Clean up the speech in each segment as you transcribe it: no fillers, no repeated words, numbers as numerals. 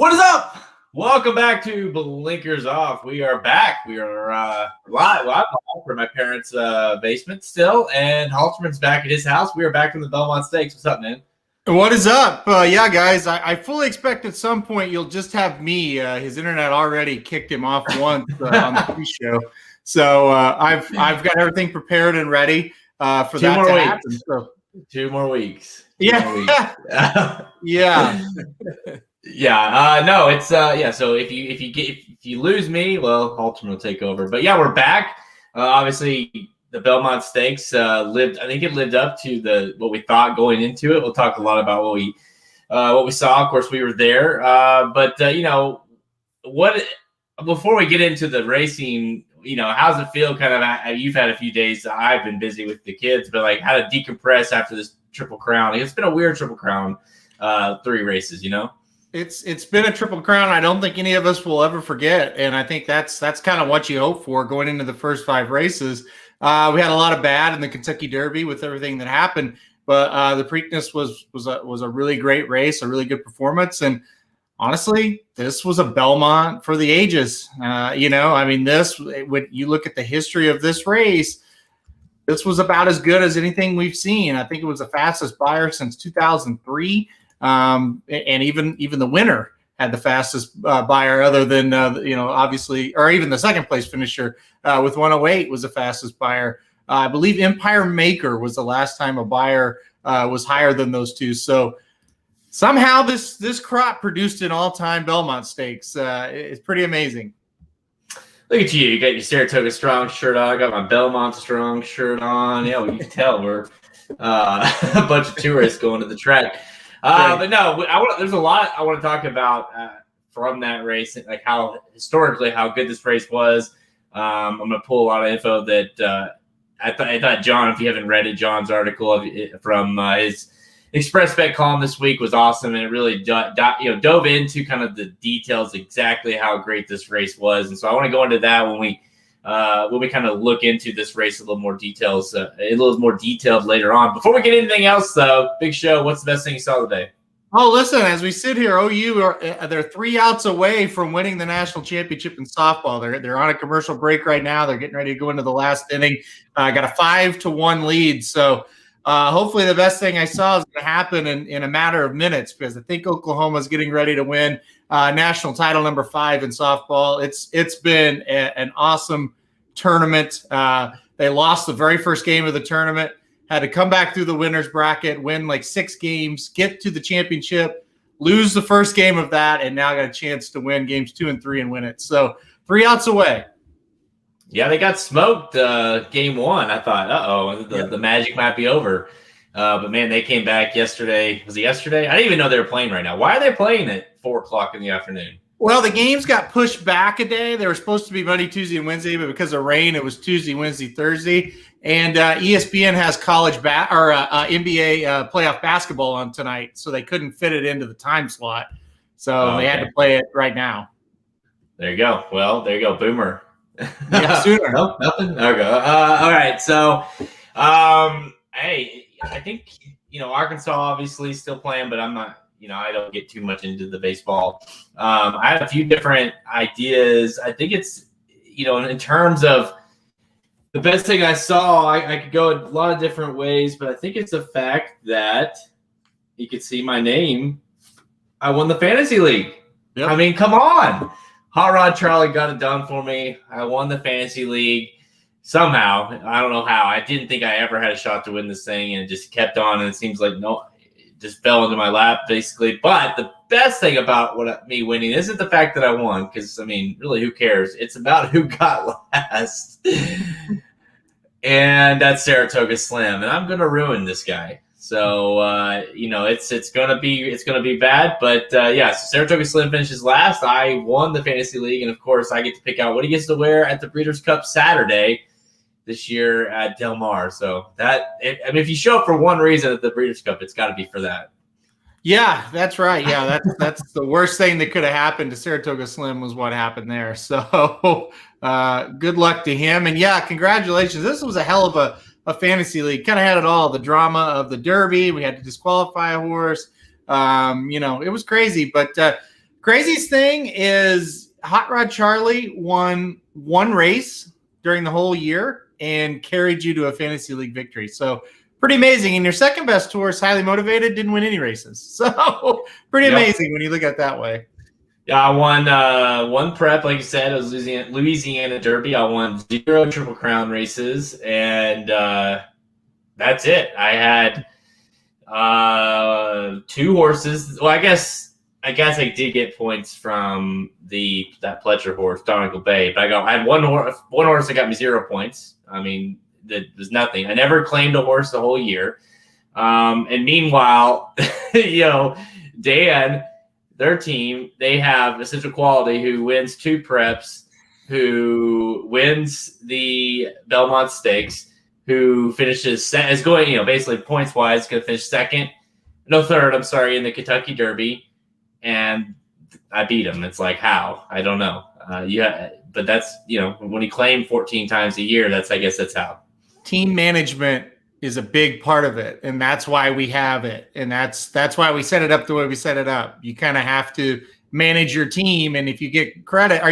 What is up? Welcome back to Blinkers Off. We are back. We are live from my parents' basement still, and Halterman's back at his house. We are back from the Belmont Stakes. What's up, man? What is up? Yeah, guys, I fully expect at some point you'll just have me. His internet already kicked him off once on the pre-show. So I've got everything prepared and ready for that to happen. So 2 more weeks. Yeah. Yeah. Yeah. No, it's yeah. So if you lose me, well, Halterman will take over. But yeah, we're back. Obviously, the Belmont Stakes lived. I think it lived up to what we thought going into it. We'll talk a lot about what we saw. Of course, we were there. But you know what? Before we get into the racing, you know, how's it feel? Kind of, you've had a few days. I've been busy with the kids, but like, how to decompress after this Triple Crown? It's been a weird Triple Crown. 3 races, you know. It's been a Triple Crown I don't think any of us will ever forget, and I think that's kind of what you hope for going into the first 5 races. We had a lot of bad in the Kentucky Derby with everything that happened, but the Preakness was a really great race, a really good performance, and honestly, this was a Belmont for the ages. You know, I mean, when you look at the history of this race, this was about as good as anything we've seen. I think it was the fastest buyer since 2003. And even the winner had the fastest buyer, other than obviously, or even the second place finisher with 108 was the fastest buyer. I believe Empire Maker was the last time a buyer was higher than those two. So somehow this crop produced an all-time Belmont Stakes. It's pretty amazing. Look at you! You got your Saratoga Strong shirt on. I got my Belmont Strong shirt on. Yeah, well, you can tell we're a bunch of tourists going to the track. But no, there's a lot I want to talk about from that race, like how good this race was. I'm going to pull a lot of info that I thought John, if you haven't read it, John's article from his Express Bet column this week was awesome, and it really dove into kind of the details, exactly how great this race was. And so I want to go into that when we kind of look into this race a little more detailed later on. Before we get anything else, though, Big Show, what's the best thing you saw today? Oh, listen, as we sit here, OU they're 3 outs away from winning the national championship in softball. They're on a commercial break right now. They're getting ready to go into the last inning. Got a 5-1 lead. So hopefully the best thing I saw is going to happen in a matter of minutes, because I think Oklahoma's getting ready to win national title number 5 in softball. It's been an awesome tournament. They lost the very first game of the tournament, had to come back through the winner's bracket, win like 6 games, get to the championship, lose the first game of that, and now got a chance to win games 2 and 3 and win it. So 3 outs away. Yeah, they got smoked game 1. I thought, the magic might be over. But, man, they came back yesterday. Was it yesterday? I didn't even know they were playing right now. Why are they playing at 4 o'clock in the afternoon? Well, the games got pushed back a day. They were supposed to be Monday, Tuesday, and Wednesday, but because of rain, it was Tuesday, Wednesday, Thursday. And ESPN has NBA playoff basketball on tonight, so they couldn't fit it into the time slot. So they had to play it right now. There you go. Well, there you go, Boomer. Yeah, sooner. No, nothing. Okay. All right. So, hey, I think Arkansas obviously still playing, but I'm not. I don't get too much into the baseball. I have a few different ideas. I think it's in terms of the best thing I saw, I could go a lot of different ways, but I think it's the fact that you could see my name. I won the fantasy league. Yep. I mean, come on. Hot Rod Charlie got it done for me. I won the fantasy league somehow. I don't know how. I didn't think I ever had a shot to win this thing, and it just kept on, and it seems like it just fell into my lap, basically. But the best thing about me winning isn't the fact that I won, because, I mean, really, who cares? It's about who got last. And that's Saratoga Slim, and I'm going to ruin this guy. So, it's gonna be bad, but so Saratoga Slim finishes last. I won the fantasy league, and of course, I get to pick out what he gets to wear at the Breeders' Cup Saturday this year at Del Mar. So if you show up for one reason at the Breeders' Cup, it's got to be for that. Yeah, that's right. Yeah, that's the worst thing that could have happened to Saratoga Slim was what happened there. So, good luck to him, and yeah, congratulations. This was a hell of a fantasy league. Kind of had it all. The drama of the Derby. We had to disqualify a horse. It was crazy, but Craziest thing is Hot Rod Charlie won one race during the whole year and carried you to a fantasy league victory. So pretty amazing. And your second best horse, Highly Motivated, didn't win any races. So pretty amazing when you look at it that way. Yeah, I won one prep, like you said. It was Louisiana Derby. I won 0 Triple Crown races, and that's it. I had 2 horses. Well, I guess I did get points from that Pletcher horse, Donegal Bay, but I had one horse that got me 0 points. I mean, that was nothing. I never claimed a horse the whole year. And meanwhile, Dan, their team, they have Essential Quality, who wins 2 preps, who wins the Belmont Stakes, who finishes is going, basically points wise, going to finish third. I'm sorry, in the Kentucky Derby, and I beat him. It's like, how? I don't know. But that's when you claim 14 times a year, I guess that's how. Team management is a big part of it, and that's why we have it, and that's why we set it up the way we set it up. You kind of have to manage your team, and if you get credit,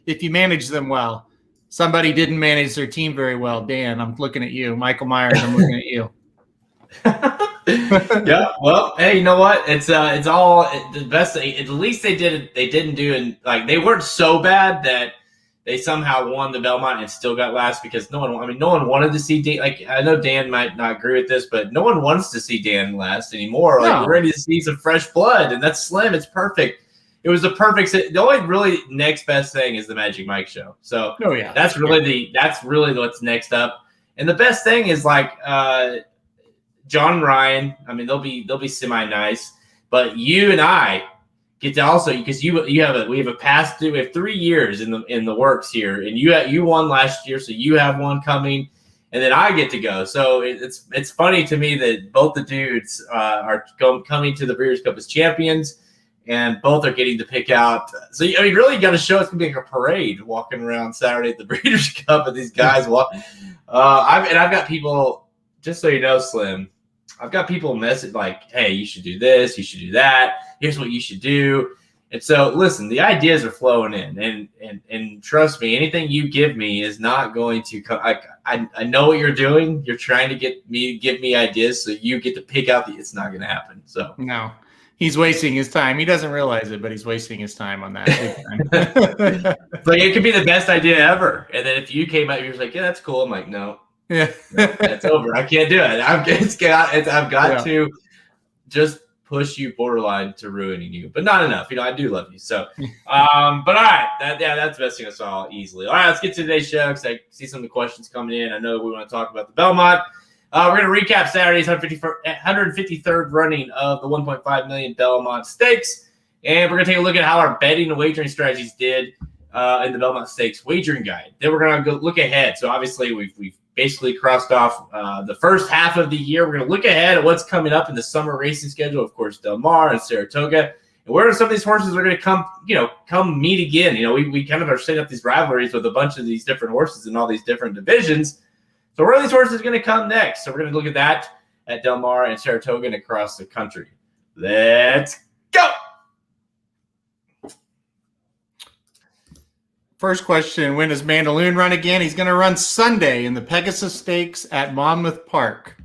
if you manage them well. Somebody didn't manage their team very well. Dan, I'm looking at you. Michael Myers, I'm looking at you. Yeah, well, hey, you know what? It's all the best. At least they didn't do it. Like, they weren't so bad that they somehow won the Belmont and still got last, because no one wanted to see Dan. Like, I know Dan might not agree with this, but no one wants to see Dan last anymore. Like, we're ready to see some fresh blood, and that's Slim. It's perfect. It was the perfect. The only really next best thing is the Magic Mike show. So that's really what's next up. And the best thing is, like, John and Ryan. I mean, they'll be semi nice, but you and I get to also, because we have a 3 years in the works here, and you won last year, so you have one coming, and then I get to go. So it's funny to me that both the dudes are coming to the Breeders' Cup as champions, and both are getting to pick out. So I mean, really, you got to show it's gonna be like a parade walking around Saturday at the Breeders' Cup, and these guys walk. I've got people, just so you know, Slim. I've got people message like, "Hey, you should do this. You should do that. Here's what you should do." And so, listen, the ideas are flowing in, and trust me, anything you give me is not going to come. I know what you're doing. You're trying to give me ideas, so you get to pick out it's not going to happen. So no, he's wasting his time. He doesn't realize it, but he's wasting his time on that. Like, it could be the best idea ever, and then if you came out, you're like, "Yeah, that's cool." I'm like, "No." Yeah, it's over. I can't do it. I've got to just push you borderline to ruining you, but not enough. I do love you. So, but all right, that's the best thing I saw easily. All right, let's get to today's show, because I see some of the questions coming in. I know we want to talk about the Belmont. We're going to recap Saturday's 153rd running of the 1.5 million Belmont Stakes, and we're going to take a look at how our betting and wagering strategies did in the Belmont Stakes wagering guide. Then we're going to go look ahead. So obviously we've basically crossed off the first half of the year. We're going to look ahead at what's coming up in the summer racing schedule. Of course, Del Mar and Saratoga, and where some of these horses are going to come meet again. We kind of are setting up these rivalries with a bunch of these different horses in all these different divisions. So where are these horses going to come next? So we're going to look at that at Del Mar and Saratoga and across the country. Let's go. First question, when does Mandaloon run again? He's going to run Sunday in the Pegasus Stakes at Monmouth Park.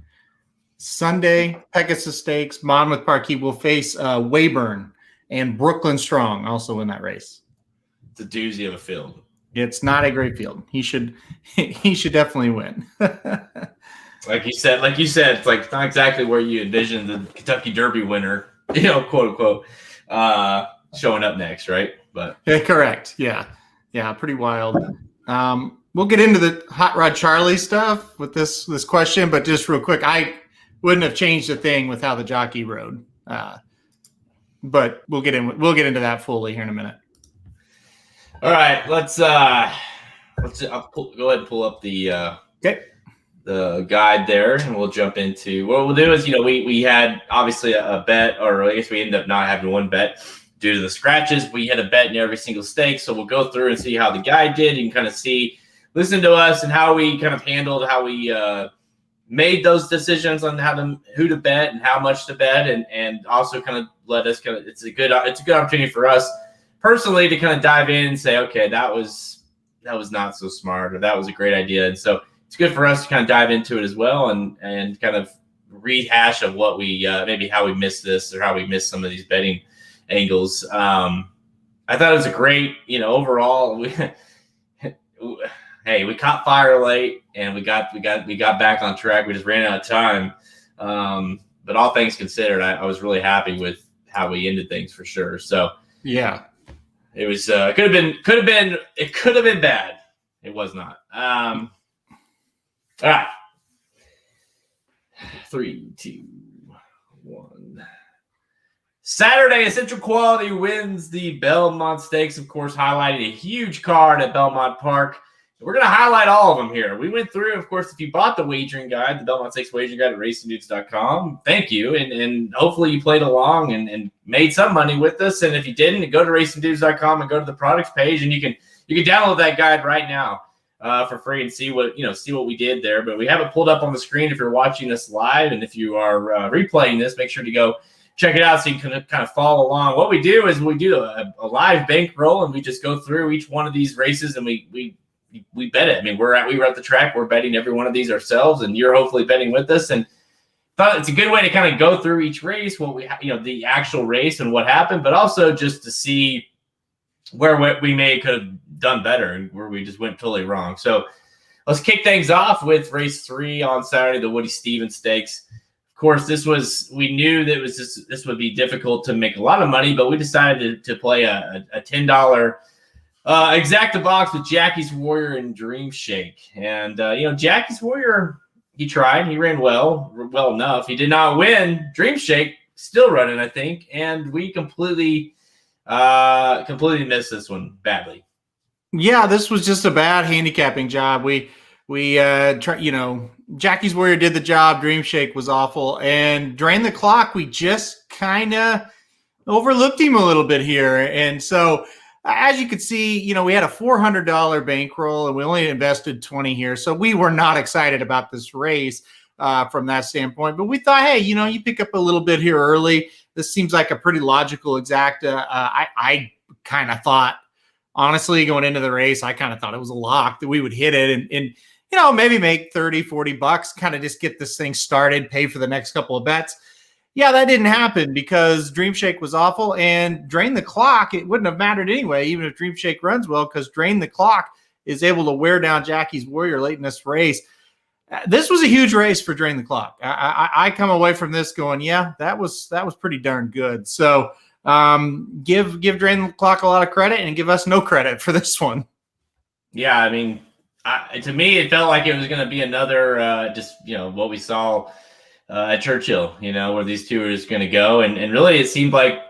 Sunday, Pegasus Stakes, Monmouth Park. He will face Weyburn and Brooklyn Strong also in that race. It's a doozy of a field. It's not a great field. He should definitely win. Like you said, it's like not exactly where you envision the Kentucky Derby winner, quote unquote, showing up next, right? But yeah, correct. Yeah, pretty wild. We'll get into the Hot Rod Charlie stuff with this question, but just real quick, I wouldn't have changed a thing with how the jockey rode. But we'll get into that fully here in a minute. All right, let's go ahead and pull up the guide there, and we'll jump into what we'll do is we had obviously a bet, or I guess we ended up not having one bet due to the scratches. We had a bet in every single stake, so we'll go through and see how the guy did. You can kind of listen to us and how we kind of handled, how we made those decisions on who to bet and how much to bet, and also kind of let us it's a good opportunity for us personally to kind of dive in and say, okay, that was not so smart, or that was a great idea. And so it's good for us to kind of dive into it as well and kind of rehash of what we maybe how we missed this or how we missed some of these betting angles. I thought it was a great, overall. Hey, we caught fire late and we got back on track. We just ran out of time. But all things considered, I was really happy with how we ended things for sure. So yeah, it was could have been bad. It was not. All right. 3, 2, 1. Saturday, Essential Quality wins the Belmont Stakes, of course, highlighting a huge card at Belmont Park. We're going to highlight all of them here. We went through, of course, if you bought the wagering guide, the Belmont Stakes wagering guide at racingdudes.com, thank you. And hopefully you played along and made some money with us. And if you didn't, go to racingdudes.com and go to the products page, and you can download that guide right now for free and see what we did there. But we have it pulled up on the screen if you're watching us live. And if you are replaying this, make sure to go check it out so you can kind of follow along. What we do is we do a live bankroll, and we just go through each one of these races, and we bet it. I mean, we were at the track. We're betting every one of these ourselves, and you're hopefully betting with us. And thought it's a good way to kind of go through each race, what we the actual race and what happened, but also just to see where we could have done better and where we just went totally wrong. So let's kick things off with race 3 on Saturday, the Woody Stevens Stakes. Of course, we knew that this would be difficult to make a lot of money, but we decided to play a $10 exacta box with Jackie's Warrior and Dream Shake. And, Jackie's Warrior, he tried. He ran well enough. He did not win. Dream Shake still running, I think. And we completely missed this one badly. Yeah, this was just a bad handicapping job. We Jackie's Warrior did the job. Dream Shake was awful. And Drain the Clock, we just kind of overlooked him a little bit here. And so, as you could see, we had a $400 bankroll and we only invested 20 here. So we were not excited about this race from that standpoint. But we thought, hey, you pick up a little bit here early. This seems like a pretty logical exacta. I kind of thought, honestly, going into the race, I kind of thought it was a lock that we would hit it and maybe make 30, 40 bucks, kind of just get this thing started, pay for the next couple of bets. Yeah, that didn't happen because Dream Shake was awful, and Drain the Clock, it wouldn't have mattered anyway, even if Dream Shake runs well, because Drain the Clock is able to wear down Jackie's Warrior late in this race. This was a huge race for Drain the Clock. I come away from this going, yeah, that was pretty darn good. So give Drain the Clock a lot of credit and give us no credit for this one. Yeah, I mean, to me, it felt like it was going to be another what we saw at Churchill, where these two are just going to go. And really, it seemed like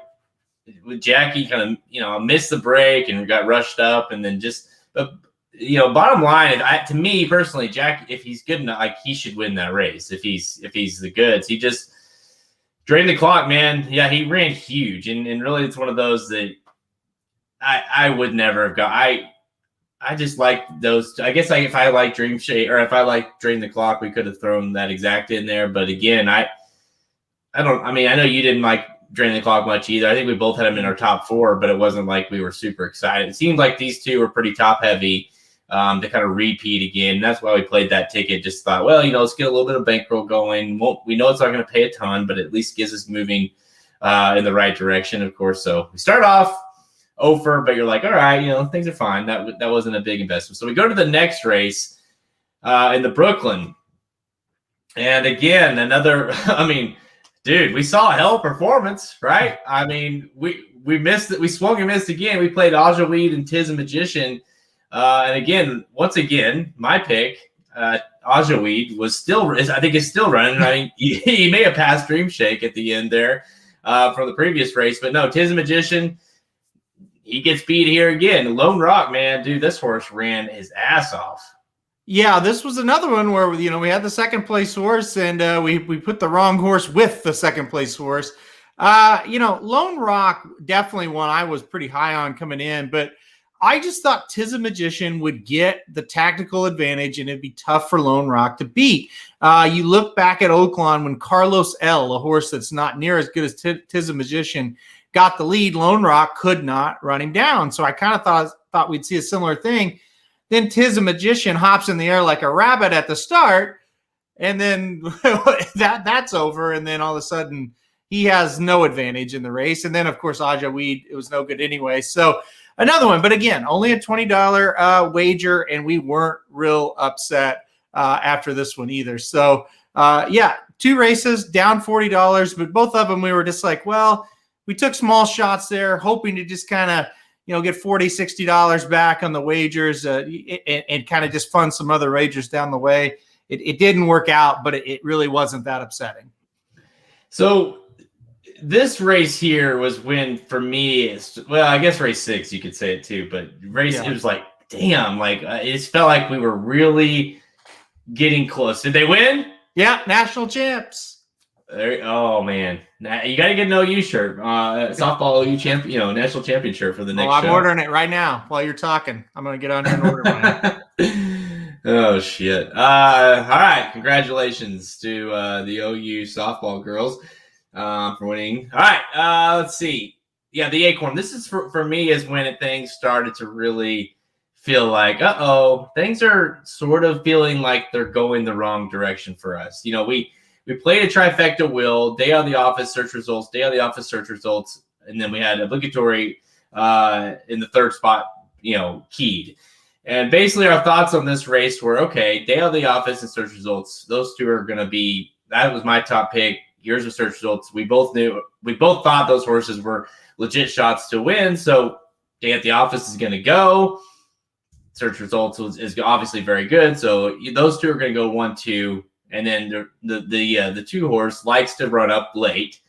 with Jackie kind of, missed the break and got rushed up. And then bottom line, to me personally, Jackie, if he's good enough, he should win that race. If he's the goods, he just drained the clock, man. Yeah, he ran huge. And really, it's one of those that I would never have got. I just like those. I guess if I like Dream Shake or if I like Drain the Clock, we could have thrown that exact in there. But again, I know you didn't like Drain the Clock much either. I think we both had him in our top 4, but it wasn't like we were super excited. It seemed like these two were pretty top heavy to kind of repeat again. And that's why we played that ticket. Just thought, well, let's get a little bit of bankroll going. We know it's not going to pay a ton, but at least gives us moving in the right direction, of course. So we start off over, but you're like, all right, things are fine. That wasn't a big investment. So we go to the next race in the Brooklyn. And again, another, dude, we saw a hell of performance, right? We missed it. We swung and missed again. We played Aja Weed and Tiz and Magician. And again, once again, my pick, Aja Weed is still running. He may have passed Dream Shake at the end there from the previous race, but no, Tiz and Magician, he gets beat here again. Lone Rock, man, dude, this horse ran his ass off. Yeah, this was another one where, we had the second place horse and we put the wrong horse with the second place horse. Lone Rock, definitely one I was pretty high on coming in, but I just thought Tiz the Magician would get the tactical advantage and it'd be tough for Lone Rock to beat. You look back at Oaklawn when Carlos L, a horse that's not near as good as Tiz the Magician, got the lead. Lone Rock could not run him down. So I kind of thought we'd see a similar thing. Then Tiz the Magician hops in the air like a rabbit at the start, and then that's over. And then all of a sudden he has no advantage in the race. And then, of course, Aja Weed, it was no good anyway. So another one, but again, only a $20 wager, and we weren't real upset after this one either. So, yeah, 2 races, down $40, but both of them we were just like, well, we took small shots there, hoping to just kind of, get $40, $60 back on the wagers and kind of just fund some other wagers down the way. It didn't work out, but it really wasn't that upsetting. So this race here was when, for me, I guess race 6, you could say it too, but it was like, damn, like it felt like we were really getting close. Did they win? Yeah, national champs. Oh man, you got to get an OU shirt, softball OU champion, national champion shirt for the next show. I'm ordering it right now while you're talking. I'm going to get on here and order mine. Oh shit! All right, congratulations to the OU softball girls for winning. All right, let's see. Yeah, the Acorn. This is for me is when things started to really feel like, things are sort of feeling like they're going the wrong direction for us. We played a trifecta wheel, day out of the office, search results, day out of the office, search results, and then we had obligatory in the third spot, keyed. And basically our thoughts on this race were, okay, day out of the office and search results, those two are going to be, that was my top pick. Yours was search results. We both thought those horses were legit shots to win. So day at the office is going to go. Search results is obviously very good. So those two are going to go 1-2. And then the 2 horse likes to run up late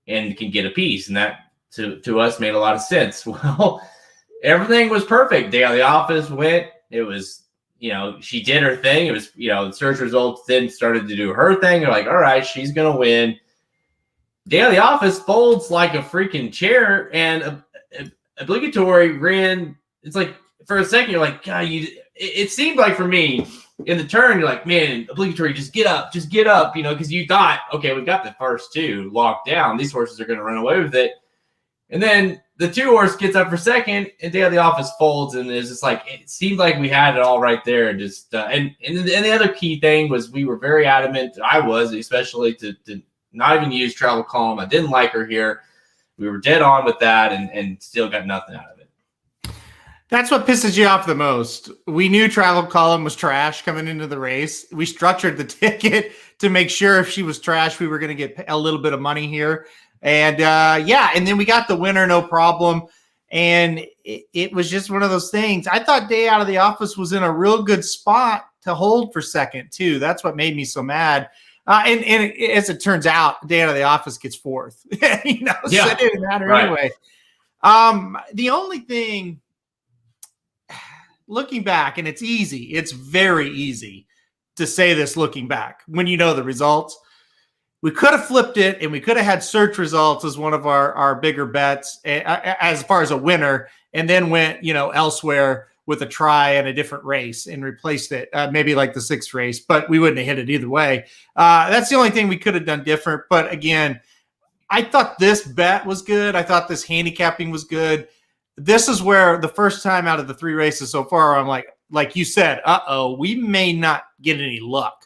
and can get a piece. And that to us made a lot of sense. Well, everything was perfect. Day out of the office went. It was, she did her thing. It was, the search results then started to do her thing. They're like, all right, she's going to win. Day out of the office folds like a freaking chair. And obligatory ran. It's like, for a second, you're like, God, it seemed like for me, in the turn, you're like, man, obligatory, just get up, because you thought, okay, we've got the first 2 locked down. These horses are going to run away with it. And then the 2 horse gets up for second, and day of the office folds, and it's just like, it seemed like we had it all right there. Just and the other key thing was we were very adamant, I was, especially to not even use travel column. I didn't like her here. We were dead on with that and still got nothing out of it. That's what pisses you off the most. We knew travel column was trash coming into the race. We structured the ticket to make sure if she was trash, we were going to get a little bit of money here. And and then we got the winner, no problem. And it was just one of those things. I thought day out of the office was in a real good spot to hold for second too. That's what made me so mad. And as it turns out, day out of the office gets 4th. So it didn't matter anyway. The only thing, looking back, and it's very easy to say this looking back when you know the results. We could have flipped it, and we could have had search results as one of our bigger bets as far as a winner, and then went elsewhere with a try and a different race and replaced it, maybe like the 6th race, but we wouldn't have hit it either way. That's the only thing we could have done different. But again, I thought this bet was good. I thought this handicapping was good. This is where the first time out of the 3 races so far, I'm like you said, we may not get any luck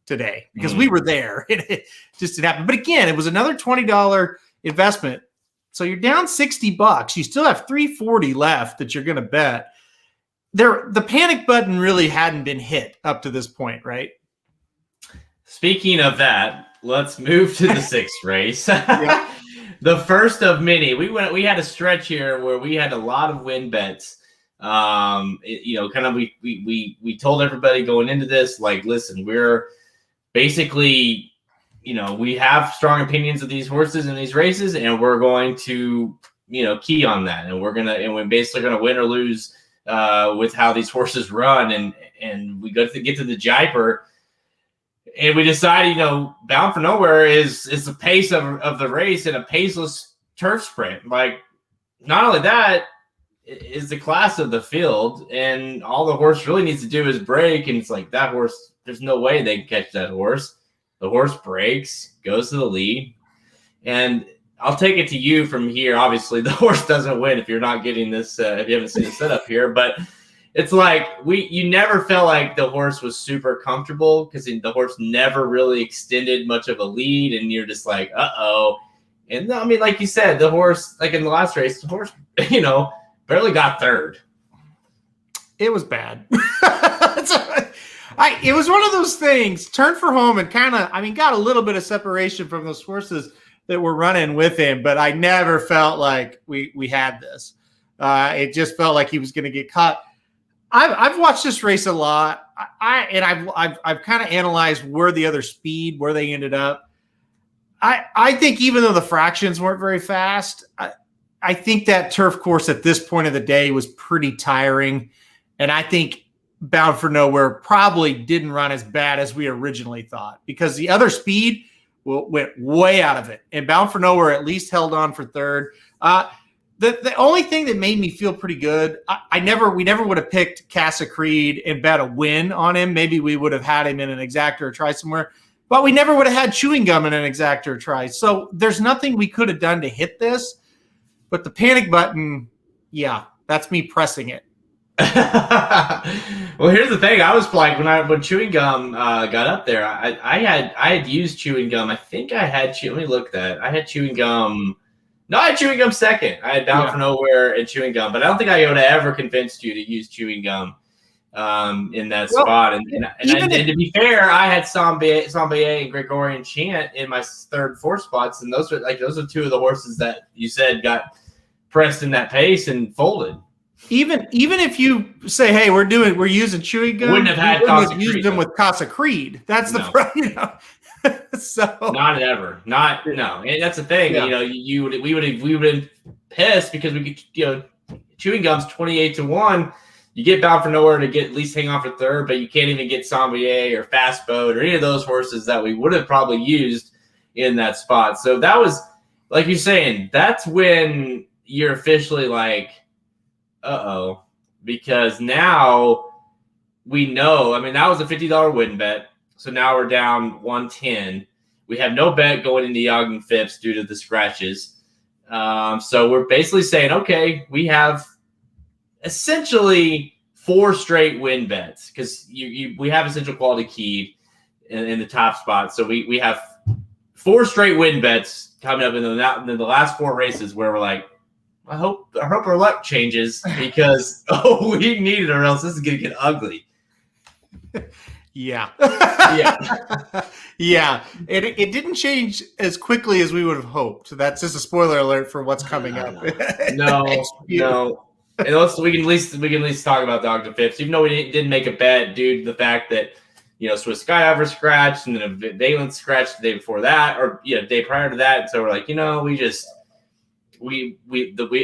today because we were there. It just didn't happen. But again, it was another $20 investment. So you're down $60. You still have $340 left that you're going to bet. The panic button really hadn't been hit up to this point, right? Speaking of that, let's move to the 6th race. The first of many. We had a stretch here where we had a lot of win bets. We told everybody going into this, like, listen, we're basically, we have strong opinions of these horses in these races, and we're going to, key on that, and we're basically gonna win or lose with how these horses run, and we get to the Jaipur. And we decided, Bound for Nowhere is the pace of the race in a paceless turf sprint. Like, not only that, is the class of the field, and all the horse really needs to do is break. And it's like that horse, there's no way they can catch that horse. The horse breaks, goes to the lead, and I'll take it to you from here. Obviously, the horse doesn't win if you're not getting this, if you haven't seen the setup here, but it's like you never felt like the horse was super comfortable because the horse never really extended much of a lead, and you're just like, uh-oh. And I mean, like you said, the horse, like in the last race, the horse, barely got third. It was bad. It was one of those things, turned for home and got a little bit of separation from those horses that were running with him, but I never felt like we had this. It just felt like he was going to get caught. I've watched this race a lot. I've kind of analyzed where the other speed, where they ended up. I think even though the fractions weren't very fast, I think that turf course at this point of the day was pretty tiring. And I think Bound for Nowhere probably didn't run as bad as we originally thought because the other speed went way out of it. And Bound for Nowhere at least held on for third. The only thing that made me feel pretty good, we never would have picked Casa Creed and bet a win on him. Maybe we would have had him in an exacta or try somewhere. But we never would have had Chewing Gum in an exacta or try. So there's nothing we could have done to hit this. But the panic button, yeah, that's me pressing it. Well, here's the thing. I was like, when Chewing Gum got up there, I had used Chewing Gum. I think I had let me look at that. I had Chewing Gum. No, I had Chewing Gum second. I had Bound for Nowhere and Chewing Gum, but I don't think I would have ever convinced you to use Chewing Gum in that spot. And to be fair, I had Sambier and Gregorian Chant in my third, fourth spots, and those are two of the horses that you said got pressed in that pace and folded. Even if you say, hey, we're using Chewing Gum, wouldn't have used them with Casa Creed. That's the problem. So not ever, no. And that's the thing. Yeah. We would have been pissed because we could, Chewing Gum's 28-1. You get Bound for Nowhere to get at least hang on for third, but you can't even get Sambier or Fast Boat or any of those horses that we would have probably used in that spot. So that was, like you're saying, that's when you're officially like, uh-oh, because now we know. I mean, that was a $50 win bet. So now we're down 110. We have no bet going into Yogging Phipps due to the scratches. So we're basically saying, okay, we have essentially 4 straight win bets because we have Essential Quality keyed in the top spot. So we have 4 straight win bets coming up in the last 4 races where we're like, I hope our luck changes because we need it or else this is gonna get ugly. Yeah. Yeah. It didn't change as quickly as we would have hoped. So that's just a spoiler alert for what's coming up. No. And we can at least talk about Dr. Phipps, even though we didn't make a bet due to the fact that Swiss Skydiver scratched and then Valence scratched the day before that, or the day prior to that. And so we're like,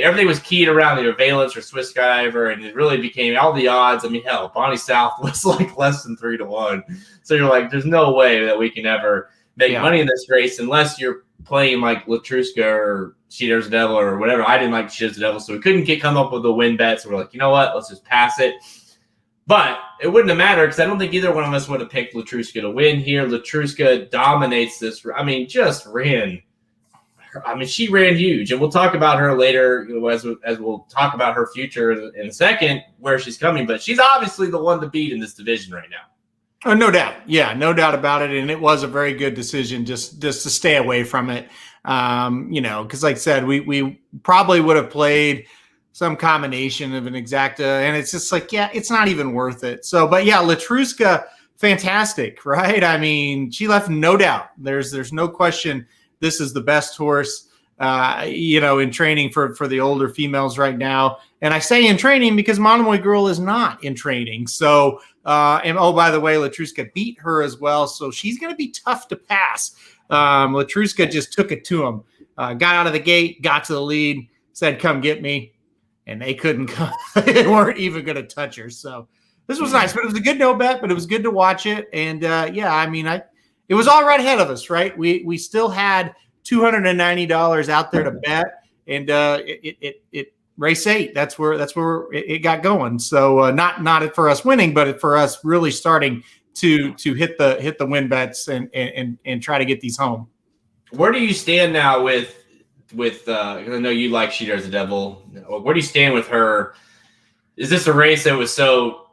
everything was keyed around either Valence or Swiss Skydiver, and it really became all the odds. I mean, hell, Bonnie South was like less than 3-1. So you're like, there's no way that we can ever make money in this race unless you're playing like Latruska or She Dares the Devil or whatever. I didn't like She Dares the Devil, so we couldn't come up with a win bet. So we're like, you know what? Let's just pass it. But it wouldn't have mattered because I don't think either one of us would have picked Latruska to win here. Latruska dominates this. I mean, she ran huge, and we'll talk about her later as we'll talk about her future in a second, where she's coming. But she's obviously the one to beat in this division right now. Oh, no doubt. Yeah, no doubt about it. And it was a very good decision just to stay away from it. Because like I said, we probably would have played some combination of an exacta, and it's just like, it's not even worth it. So, but yeah, Latruska, fantastic, right? I mean, she left no doubt. There's no question. This is the best horse, in training for the older females right now. And I say in training because Monomoy Girl is not in training. So, by the way, Latruska beat her as well. So she's going to be tough to pass. Latruska just took it to him, got out of the gate, got to the lead, said, come get me. And they couldn't come. They weren't even going to touch her. So this was nice, but it was a good no bet, but it was good to watch it. And it was all right ahead of us, right? We still had $290 out there to bet, and race 8. That's where it got going. So not for us winning, but for us really starting to hit the win bets and try to get these home. Where do you stand now with I know you like She Dares the Devil. Where do you stand with her? Is this a race that was so,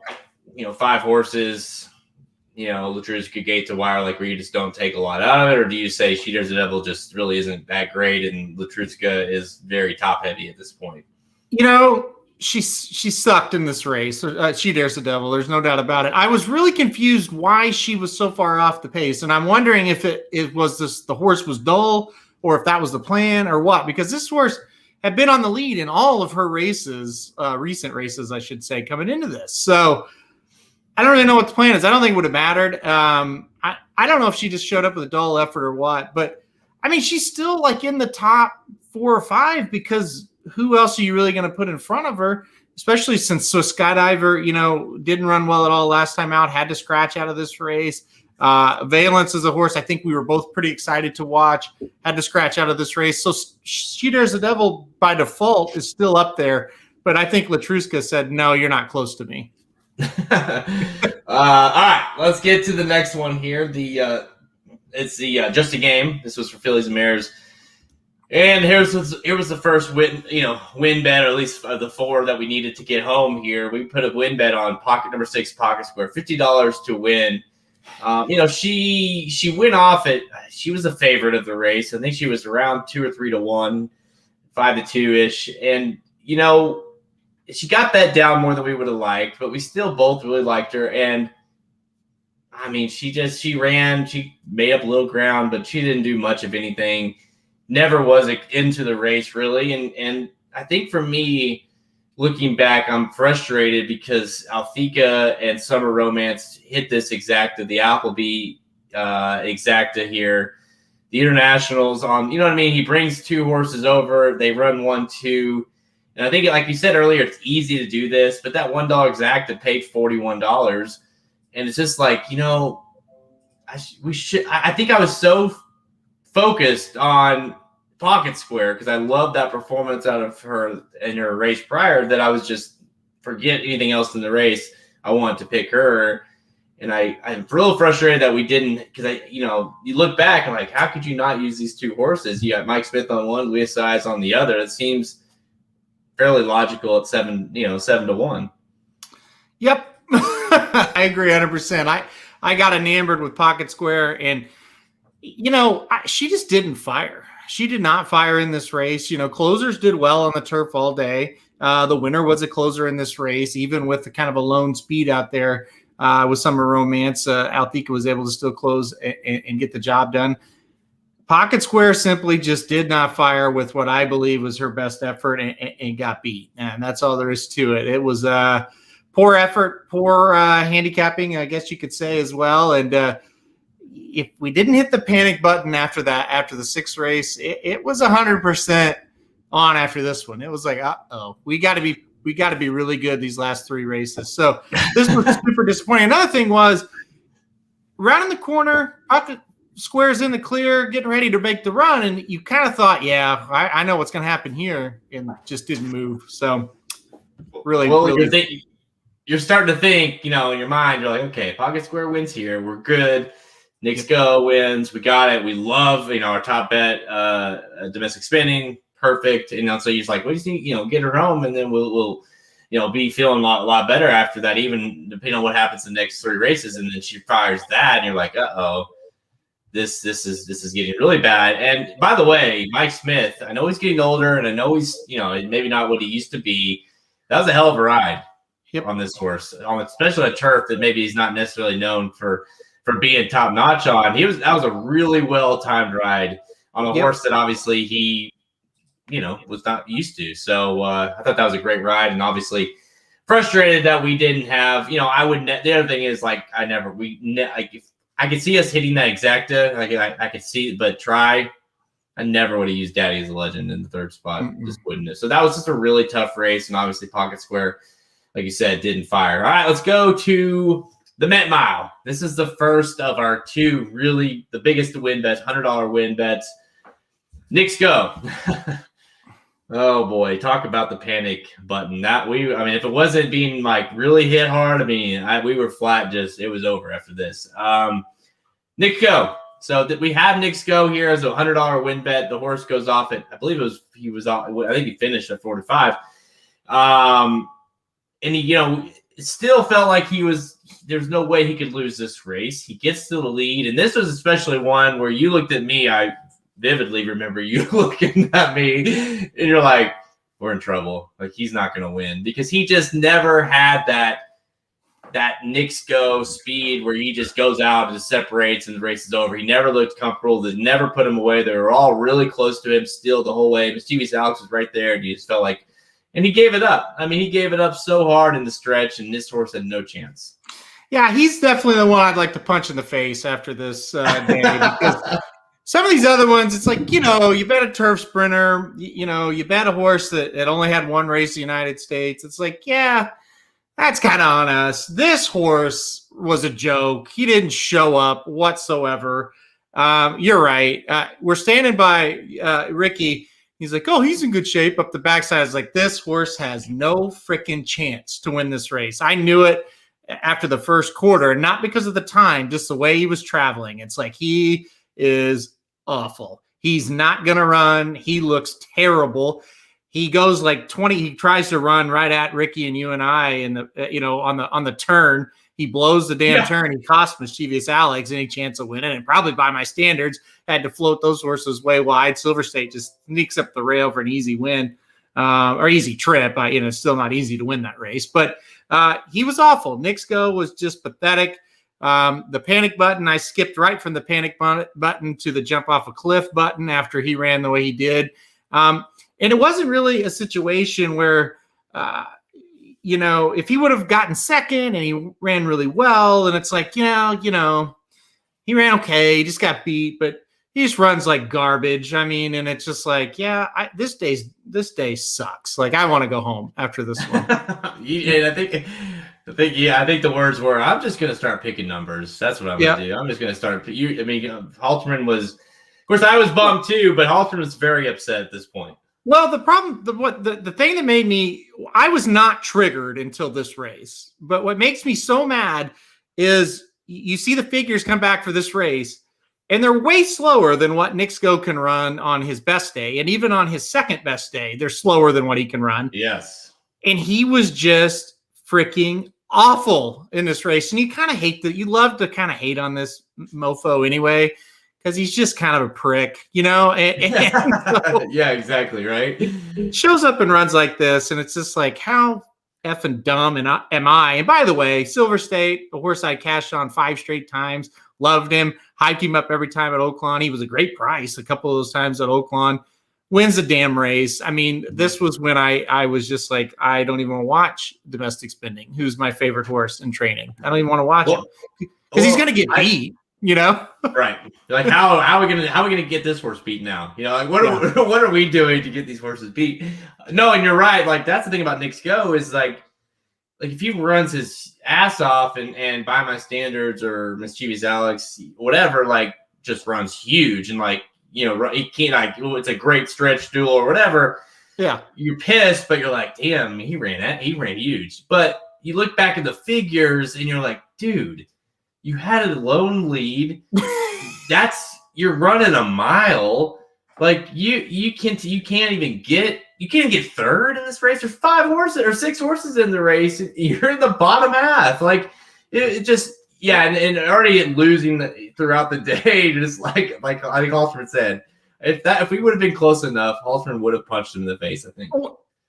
5 horses, Latruska Gate to Wire, like where you just don't take a lot out of it? Or do you say She Dares the Devil just really isn't that great and Latruska is very top heavy at this point? She sucked in this race. She Dares the Devil. There's no doubt about it. I was really confused why she was so far off the pace. And I'm wondering if it was the horse was dull or if that was the plan or what, because this horse had been on the lead in all of her races, recent races, I should say, coming into this. So I don't really know what the plan is. I don't think it would have mattered. I don't know if she just showed up with a dull effort or what, but I mean, she's still like in the top 4 or 5 because who else are you really going to put in front of her? Especially since Skydiver, didn't run well at all last time out, had to scratch out of this race. Valence is a horse I think we were both pretty excited to watch, had to scratch out of this race. So She Dares the Devil by default is still up there, but I think Latruska said, no, you're not close to me. All right, let's get to the next one here. It's the Just a Game. This was for fillies and mares. And here was the first win bet, or at least the 4 that we needed to get home here. We put a win bet on pocket number 6, Pocket Square, $50 to win. She went off at, she was a favorite of the race. I think she was around 2 or 3 to 1, 5 to 2 ish. And, she got that down more than we would have liked, but we still both really liked her. And I mean, she ran, she made up a little ground, but she didn't do much of anything. Never was into the race really. And I think for me, looking back, I'm frustrated because Althea and Summer Romance hit this exacta, the Appleby exacta here. The Internationals on, he brings 2 horses over. They run 1-2. And I think, like you said earlier, it's easy to do this, but that $1 exacta paid $41. And it's just like, I think I was so focused on Pocket Square because I love that performance out of her in her race prior that I was just forget anything else in the race. I wanted to pick her. And I'm real frustrated that we didn't, because you look back and like, how could you not use these 2 horses? You got Mike Smith on one, Luis Saez on the other. It seems fairly logical at 7 to 1. Yep. I agree 100%. I got enamored with Pocket Square and, she just didn't fire. She did not fire in this race. Closers did well on the turf all day. The winner was a closer in this race, even with the kind of a lone speed out there with Summer Romance. Althea was able to still close and get the job done. Pocket Square simply just did not fire with what I believe was her best effort and got beat. And that's all there is to it. It was poor effort, poor handicapping, I guess you could say as well. And if we didn't hit the panic button after the 6th race, it was 100% on after this one. It was like, we got to be really good these last 3 races. So this was super disappointing. Another thing was rounding the corner, Pocket Square's in the clear, getting ready to make the run, and you kind of thought, yeah, I know what's going to happen here, and just didn't move. So really, you're starting to think, in your mind, you're like, okay, Pocket Square wins here, we're good. Knicks Go wins, we got it. We love, our top bet, domestic spinning, perfect. So you're just like, what do you think? Get her home, and then we'll be feeling a lot better after that, even depending on what happens in the next 3 races. And then she fires that, and you're like, This is getting really bad. And by the way, Mike Smith, I know he's getting older, and I know he's maybe not what he used to be. That was a hell of a ride on this horse, especially a turf that maybe he's not necessarily known for being top notch on. That was a really well timed ride on a horse that obviously he was not used to. So I thought that was a great ride, and obviously frustrated that we didn't have. The other thing is like if I could see us hitting that exacta. I could see it, but I never would have used Daddy as a Legend in the 3rd spot. Just wouldn't have. So that was just a really tough race. And obviously Pocket Square, like you said, didn't fire. All right, let's go to the Met Mile. This is the first of our 2 really the biggest win bets, $100 win bets. Knicks Go. Oh boy, talk about the panic button. I mean, if it wasn't being like really hit hard, I mean, we were flat. Just it was over after this. Nick Go. So that we have Nick's Go here as a $100 win bet. The horse goes off at, I believe he was off. I think he finished at 45. And he, it still felt like there's no way he could lose this race. He gets to the lead. And this was especially one where you looked at me. I vividly remember you looking at me and you're like, we're in trouble. Like, he's not going to win, because he just never had that Nick's Go speed where he just goes out and just separates and the race is over. He never looked comfortable. They never put him away. They were all really close to him still the whole way. Mischievous Alex was right there, and you just felt like, and he gave it up. I mean, he gave it up so hard in the stretch, and this horse had no chance. Yeah, he's definitely the one I'd like to punch in the face after this day, because some of these other ones, it's like, you bet a turf sprinter, you bet a horse that only had one race in the United States. It's like, yeah, that's kind of on us. This horse was a joke. He didn't show up whatsoever. You're right. We're standing by Ricky. He's like, oh, he's in good shape up the backside. I was like, this horse has no freaking chance to win this race. I knew it after the first quarter, not because of the time, just the way he was traveling. It's like, he is awful. He's not going to run. He looks terrible. He goes like 20. He tries to run right at Ricky and you and I, and on the turn, he blows the damn turn. He cost Mischievous Alex any chance of winning, and probably by my standards had to float those horses way wide. Silver State just sneaks up the rail for an easy win, or easy trip. Still not easy to win that race, but he was awful. Nick's Go was just pathetic. The panic button, I skipped right from the panic button to the jump off a cliff button after he ran the way he did. And it wasn't really a situation where, if he would have gotten second and he ran really well, and it's like, he ran okay, he just got beat, but he just runs like garbage. I mean, and it's just like, this day sucks. Like, I want to go home after this one. And I think the words were, I'm just going to start picking numbers. That's what I'm going to do. I'm just going to start. Halterman was, of course, I was bummed too, but Halterman was very upset at this point. Well, the problem, the thing that made me, I was not triggered until this race. But what makes me so mad is you see the figures come back for this race, and they're way slower than what Nick's Go can run on his best day. And even on his second best day, they're slower than what he can run. Yes. And he was just freaking awful in this race. And you kind of hate that. You love to kind of hate on this mofo anyway, because he's just kind of a prick, And so yeah, exactly, right? Shows up and runs like this, and it's just like, how effing dumb am I? And by the way, Silver State, a horse I cashed on 5 straight times, loved him, hyped him up every time at Oaklawn. He was a great price a couple of those times at Oaklawn. Wins the damn race. I mean, this was when I was just like, I don't even want to watch Domestic Spending, who's my favorite horse in training. I don't even want to watch him because he's going to get beat. Right? Like, how are we gonna get this horse beat now? Like, what are we doing to get these horses beat? No, and you're right. Like, that's the thing about Nick's Go is like if he runs his ass off and by my standards or Mischievous Alex, whatever, like, just runs huge and like, he can't, it's a great stretch duel or whatever. Yeah, you're pissed, but you're like, damn, he ran huge. But you look back at the figures and you're like, dude, you had a lone lead. You're running a mile. Like, you can't even get third in this race. There's 5 horses or 6 horses in the race. You're in the bottom half. Like, it just, and already losing throughout the day. Just like I think Halterman said, if we would have been close enough, Halterman would have punched him in the face, I think.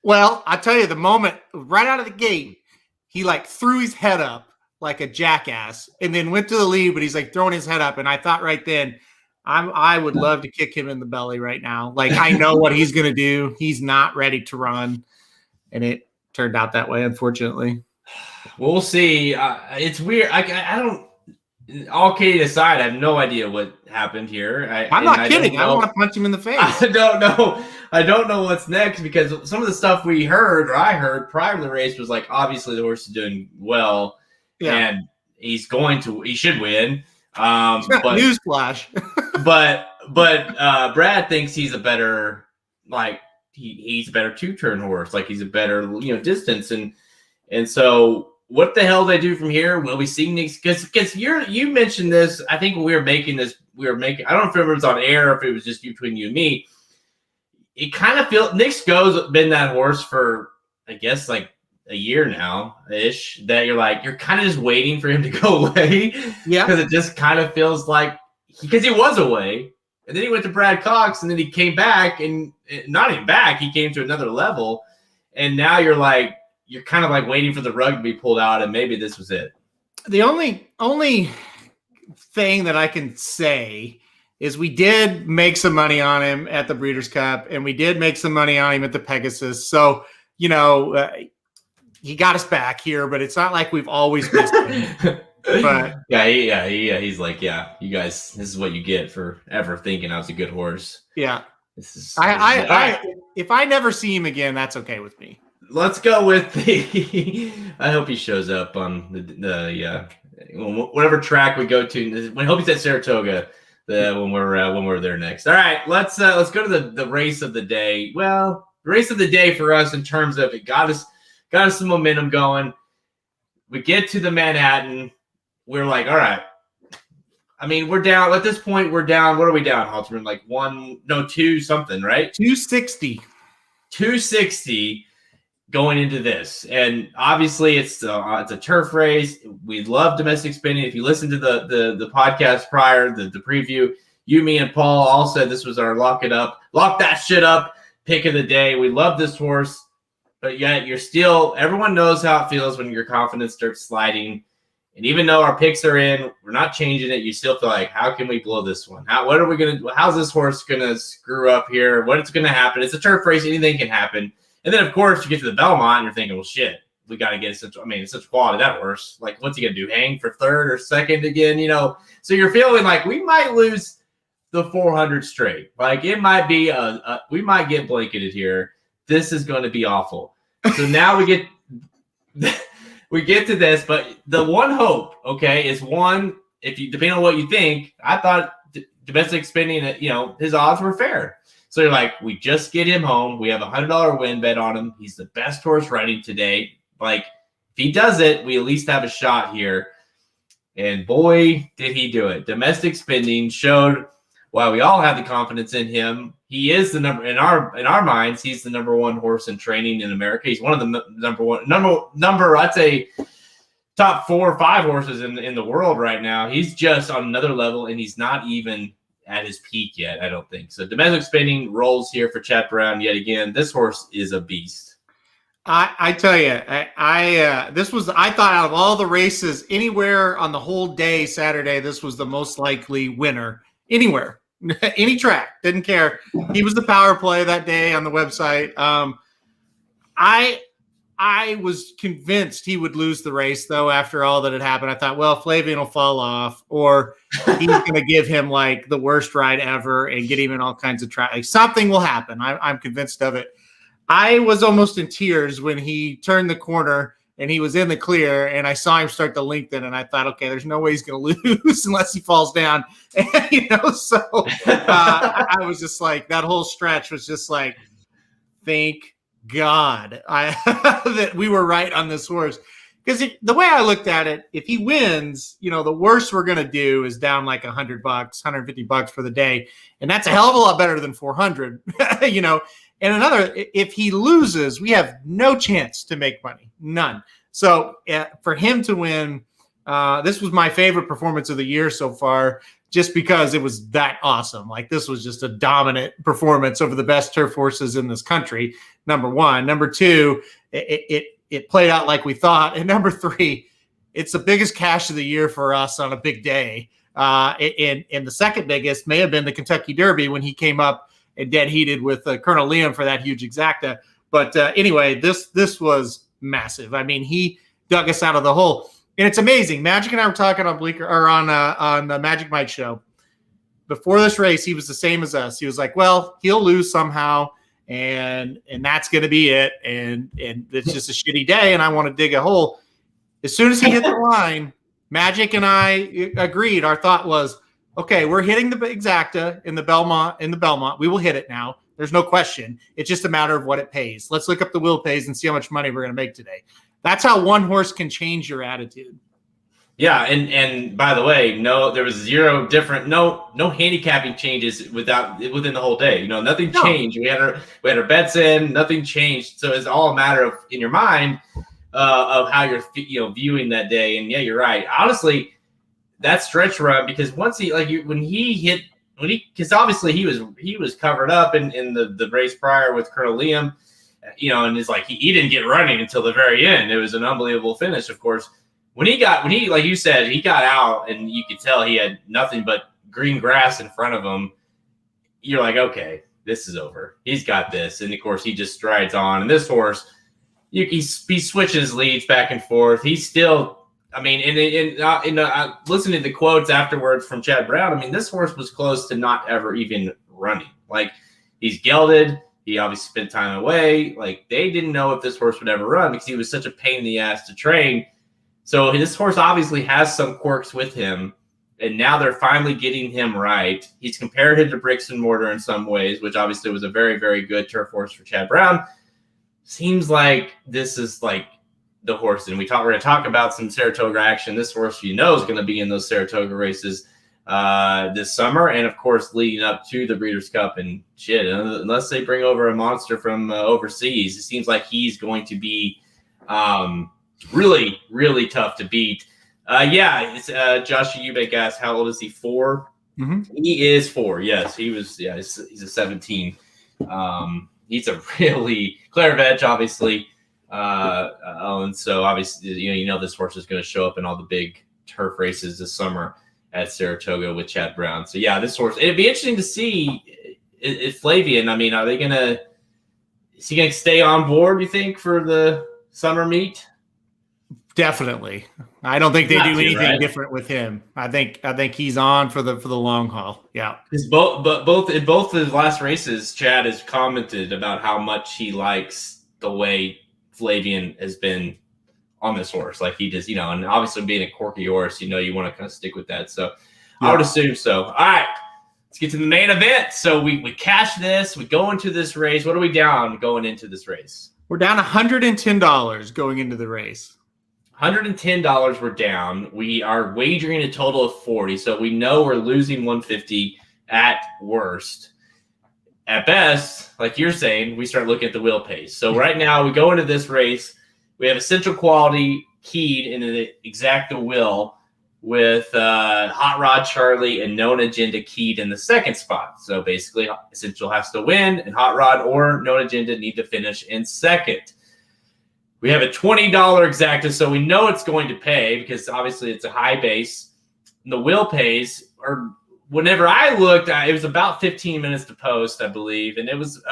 Well, I tell you, the moment right out of the gate, he like threw his head up like a jackass and then went to the lead, but he's like throwing his head up. And I thought right then, I would love to kick him in the belly right now. Like, I know what he's going to do. He's not ready to run. And it turned out that way, unfortunately. We'll see. It's weird. I don't, all kidding aside, I have no idea what happened here. I'm not kidding. I want to punch him in the face. I don't know what's next, because some of the stuff I heard prior to the race was like, obviously the horse is doing well. Yeah. And he should win. Newsflash. but Brad thinks he's a better, like, he's a better 2-turn horse. Like he's a better distance and so. What the hell do they do from here? Will we see Nick's? Because you mentioned this. I think when we were making this, I don't know if it was on air or if it was just between you and me. It kind of feels Nick's Go's been that horse for I guess like a year now ish. That you're kind of just waiting for him to go away. Yeah, because it just kind of feels like because he was away and then he went to Brad Cox and then he came back and not even back. He came to another level, and now you're kind of like waiting for the rug to be pulled out, and maybe this was it. The only thing that I can say is we did make some money on him at the Breeders' Cup, and we did make some money on him at the Pegasus. So, he got us back here, but it's not like we've always missed him. But he's like, you guys, this is what you get for ever thinking I was a good horse. Yeah. If I never see him again, that's okay with me. Let's go with the. I hope he shows up on the whatever track we go to. I hope he's at Saratoga when we're there next. All right, let's go to the race of the day. Well, the race of the day for us in terms of it got us some momentum going. We get to the Manhattan. We're like, all right. I mean, we're down at this point. We're down. What are we down, Halterman? Like 2 something, right? 260. 260. Going into this, and obviously it's a turf race. We love domestic spinning. If you listen to the podcast prior, the preview, me, and Paul all said this was our lock that shit up pick of the day. We love this horse, but yet everyone knows how it feels when your confidence starts sliding. And even though our picks are in, we're not changing it. You still feel like, how can we blow this one? What are we gonna do? How's this horse gonna screw up here? What's gonna happen? It's a turf race. Anything can happen. And then, of course, you get to the Belmont and you're thinking, well, shit, we got to get it's such quality, that horse. Like, what's he going to do, hang for third or second again, So you're feeling like we might lose the 400 straight. Like, it might be we might get blanketed here. This is going to be awful. So now we get to this, but the one hope, okay, is one, depending on what you think, I thought domestic spending, his odds were fair. So you're like, we just get him home. We have a $100 win bet on him. He's the best horse riding today. Like, if he does it, we at least have a shot here. And boy, did he do it. Domestic spending showed why we all have the confidence in him. He is the number in our minds. He's the number one horse in training in America. He's one of the number. I'd say top 4 or 5 horses in the world right now. He's just on another level, and he's not even at his peak yet, I don't think. So domestic spending rolls here for Chad Brown yet again. This horse is a beast. I tell you, I thought out of all the races anywhere on the whole day Saturday, this was the most likely winner anywhere, any track, didn't care. He was the power play that day on the website. I was convinced he would lose the race, though, after all that had happened. I thought, well, Flavian will fall off, or he's going to give him, like, the worst ride ever and get him in all kinds of traffic. Like, something will happen. I'm convinced of it. I was almost in tears when he turned the corner and he was in the clear, and I saw him start to lengthen, and I thought, okay, there's no way he's going to lose unless he falls down. And, so I was just like, that whole stretch was just like, thank God that we were right on this horse. Because the way I looked at it, if he wins, the worst we're going to do is down like $100, $150 for the day. And that's a hell of a lot better than 400, And another, if he loses, we have no chance to make money. None. So for him to win, this was my favorite performance of the year so far, just because it was that awesome. Like, this was just a dominant performance over the best turf horses in this country, number one. Number two, it played out like we thought. And number three, it's the biggest cash of the year for us on a big day. And the second biggest may have been the Kentucky Derby when he came up and dead heated with Colonel Liam for that huge exacta. But anyway, this was massive. I mean, he dug us out of the hole. And it's amazing. Magic and I were talking on Bleecker or on the Magic Mike show. Before this race, he was the same as us. He was like, well, he'll lose somehow, and that's going to be it. And it's just a shitty day, and I want to dig a hole. As soon as he hit the line, Magic and I agreed. Our thought was, okay, we're hitting the exacta in the Belmont. We will hit it now. There's no question. It's just a matter of what it pays. Let's look up the will pays and see how much money we're going to make today. That's how one horse can change your attitude. Yeah, and by the way, there was zero different, no handicapping changes within the whole day. Nothing changed. We had our bets in, nothing changed. So it's all a matter of in your mind of how you're viewing that day. And yeah, you're right. Honestly, that stretch run, because once because obviously he was covered up in the race prior with Colonel Liam, and it's like he didn't get running until the very end. It was an unbelievable finish, of course. When he like you said, he got out and you could tell he had nothing but green grass in front of him. You're like, okay, this is over. He's got this. And of course he just strides on. And this horse, he switches leads back and forth. He's still, listening to the quotes afterwards from Chad Brown, this horse was close to not ever even running. Like, he's gelded. He obviously spent time away. Like, they didn't know if this horse would ever run because he was such a pain in the ass to train. So this horse obviously has some quirks with him, and now they're finally getting him right. He's compared him to Bricks and Mortar in some ways, which obviously was a very, very good turf horse for Chad Brown. Seems like this is like the horse, and we're going to talk about some Saratoga action. This horse, is going to be in those Saratoga races this summer, and of course leading up to the Breeders' Cup. And shit, unless they bring over a monster from overseas, it seems like he's going to be really, really tough to beat. It's Josh Eubank asked, how old is he? 4? Mm-hmm. He is 4. Yes, he was. Yeah, he's a 17. He's a really Clairvech, obviously. And so obviously, this horse is going to show up in all the big turf races this summer at Saratoga with Chad Brown. So yeah, this horse. It'd be interesting to see if Flavian. Is he going to stay on board? You think for the summer meet? Definitely. I don't think they do anything different with him. I think he's on for the long haul. Yeah. Because both in both his last races, Chad has commented about how much he likes the way Flavian has been on this horse. Like, he just, and obviously being a quirky horse, you want to kind of stick with that. So yeah. I would assume so. All right. Let's get to the main event. So we cash this. We go into this race. What are we down going into this race? We're down $110 going into the race. $110 we're down. We are wagering a total of 40, so we know we're losing 150 at worst. At best, like you're saying, we start looking at the wheel pace. So right now we go into this race. We have Essential Quality keyed in an exacta will with Hot Rod Charlie and Known Agenda keyed in the second spot. So basically Essential has to win, and Hot Rod or Known Agenda need to finish in second. We have a $20 exacta, so we know it's going to pay because obviously it's a high base. And the wheel pays, or whenever I looked, it was about 15 minutes to post, I believe. And it was,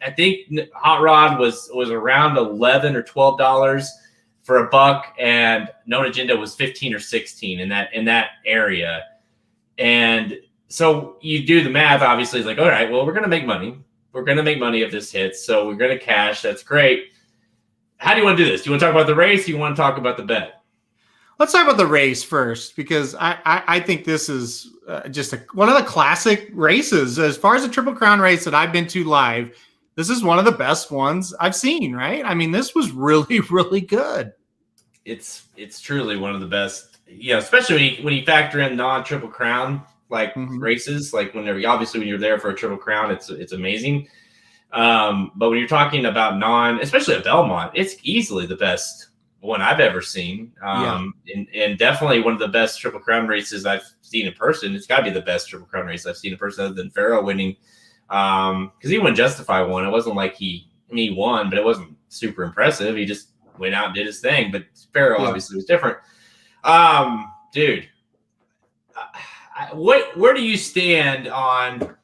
I think Hot Rod was around $11 or $12 for $1, and Known Agenda was 15 or 16 in that area. And so you do the math, obviously, it's like, all right, well, we're going to make money. We're going to make money if this hits, so we're going to cash. That's great. How do you want to do this? Do you want to talk about the race? Or do you want to talk about the bet? Let's talk about the race first, because I think this is just one of the classic races. As far as the Triple Crown race that I've been to live, this is one of the best ones I've seen, right? This was really, really good. It's truly one of the best, especially when you factor in non-Triple Crown races. Like when you're there for a Triple Crown, it's amazing. But when you're talking about especially at Belmont, it's easily the best one I've ever seen. And definitely one of the best Triple Crown races I've seen in person. It's got to be the best Triple Crown race I've seen in person, other than Farrell winning. Because he wouldn't justify one. It wasn't like he won, but it wasn't super impressive. He just went out and did his thing. But Farrell obviously was different. Dude, where do you stand on?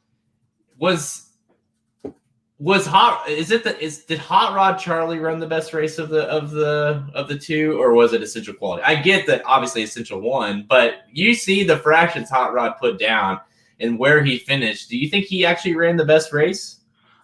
Did Hot Rod Charlie run the best race of the two, or was it Essential Quality? I get that obviously Essential won, but you see the fractions Hot Rod put down and where he finished. Do you think he actually ran the best race?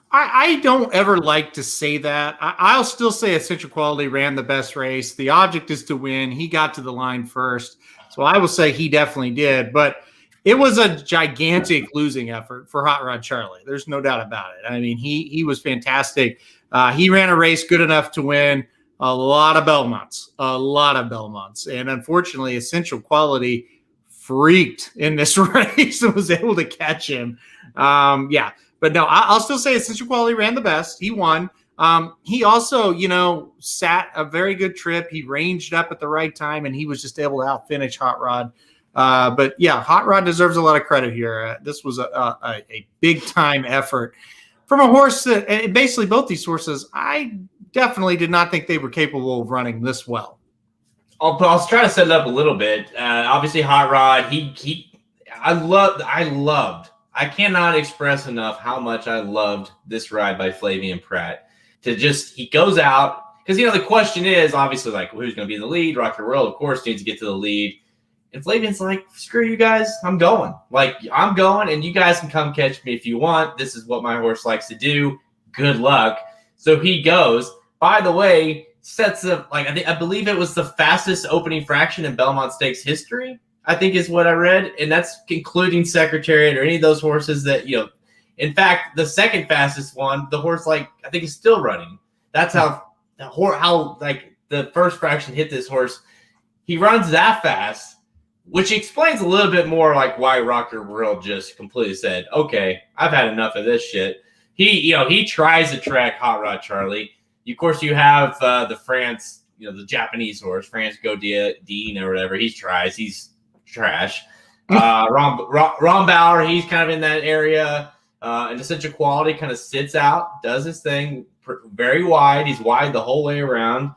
I don't ever like to say that. I'll still say Essential Quality ran the best race. The object is to win. He got to the line first, so I will say he definitely did. But It was a gigantic losing effort for Hot Rod Charlie. There's no doubt about it. I mean, he was fantastic. He ran a race good enough to win a lot of Belmonts. And unfortunately, Essential Quality freaked in this race and was able to catch him. But no, I'll still say Essential Quality ran the best. He won. He also, sat a very good trip. He ranged up at the right time, and he was just able to outfinish Hot Rod. But yeah, Hot Rod deserves a lot of credit here. This was a big time effort from a horse that, and basically both these horses, I definitely did not think they were capable of running this well. I'll try to set it up a little bit. Obviously, Hot Rod. I cannot express enough how much I loved this ride by Flavien Prat. He goes out because the question is obviously like who's going to be in the lead. Rock Your World, of course, needs to get to the lead, and Flavien's like, screw you guys, I'm going. I'm going, and you guys can come catch me if you want. This is what my horse likes to do. Good luck. So he goes. By the way, sets up I believe it was the fastest opening fraction in Belmont Stakes history, I think is what I read. And that's including Secretariat or any of those horses that, in fact, the second fastest one, the horse I think is still running. That's how the first fraction hit this horse. He runs that fast, which explains a little bit more why Rock Your World just completely said, okay, I've had enough of this shit. He tries to track Hot Rod Charlie. Of course, you have the France, the Japanese horse, France Godin or whatever. He tries. He's trash. Ron Bauer, he's kind of in that area. And Essential Quality kind of sits out, does his thing very wide. He's wide the whole way around.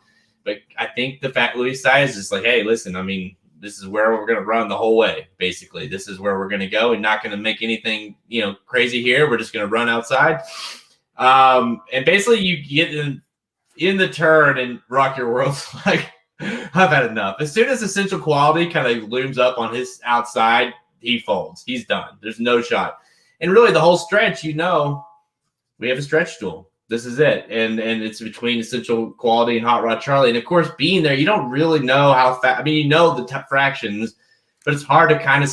But I think the Fat Louis side is just hey, listen, this is where we're going to run the whole way, basically. This is where we're going to go and not going to make anything, crazy here. We're just going to run outside. And basically you get in the turn and Rock Your World's I've had enough. As soon as Essential Quality kind of looms up on his outside, he folds. He's done. There's no shot. And really the whole stretch, we have a stretch duel. This is it. And it's between Essential Quality and Hot Rod Charlie. And of course, being there, you don't really know how fast. The fractions, but it's hard to kind of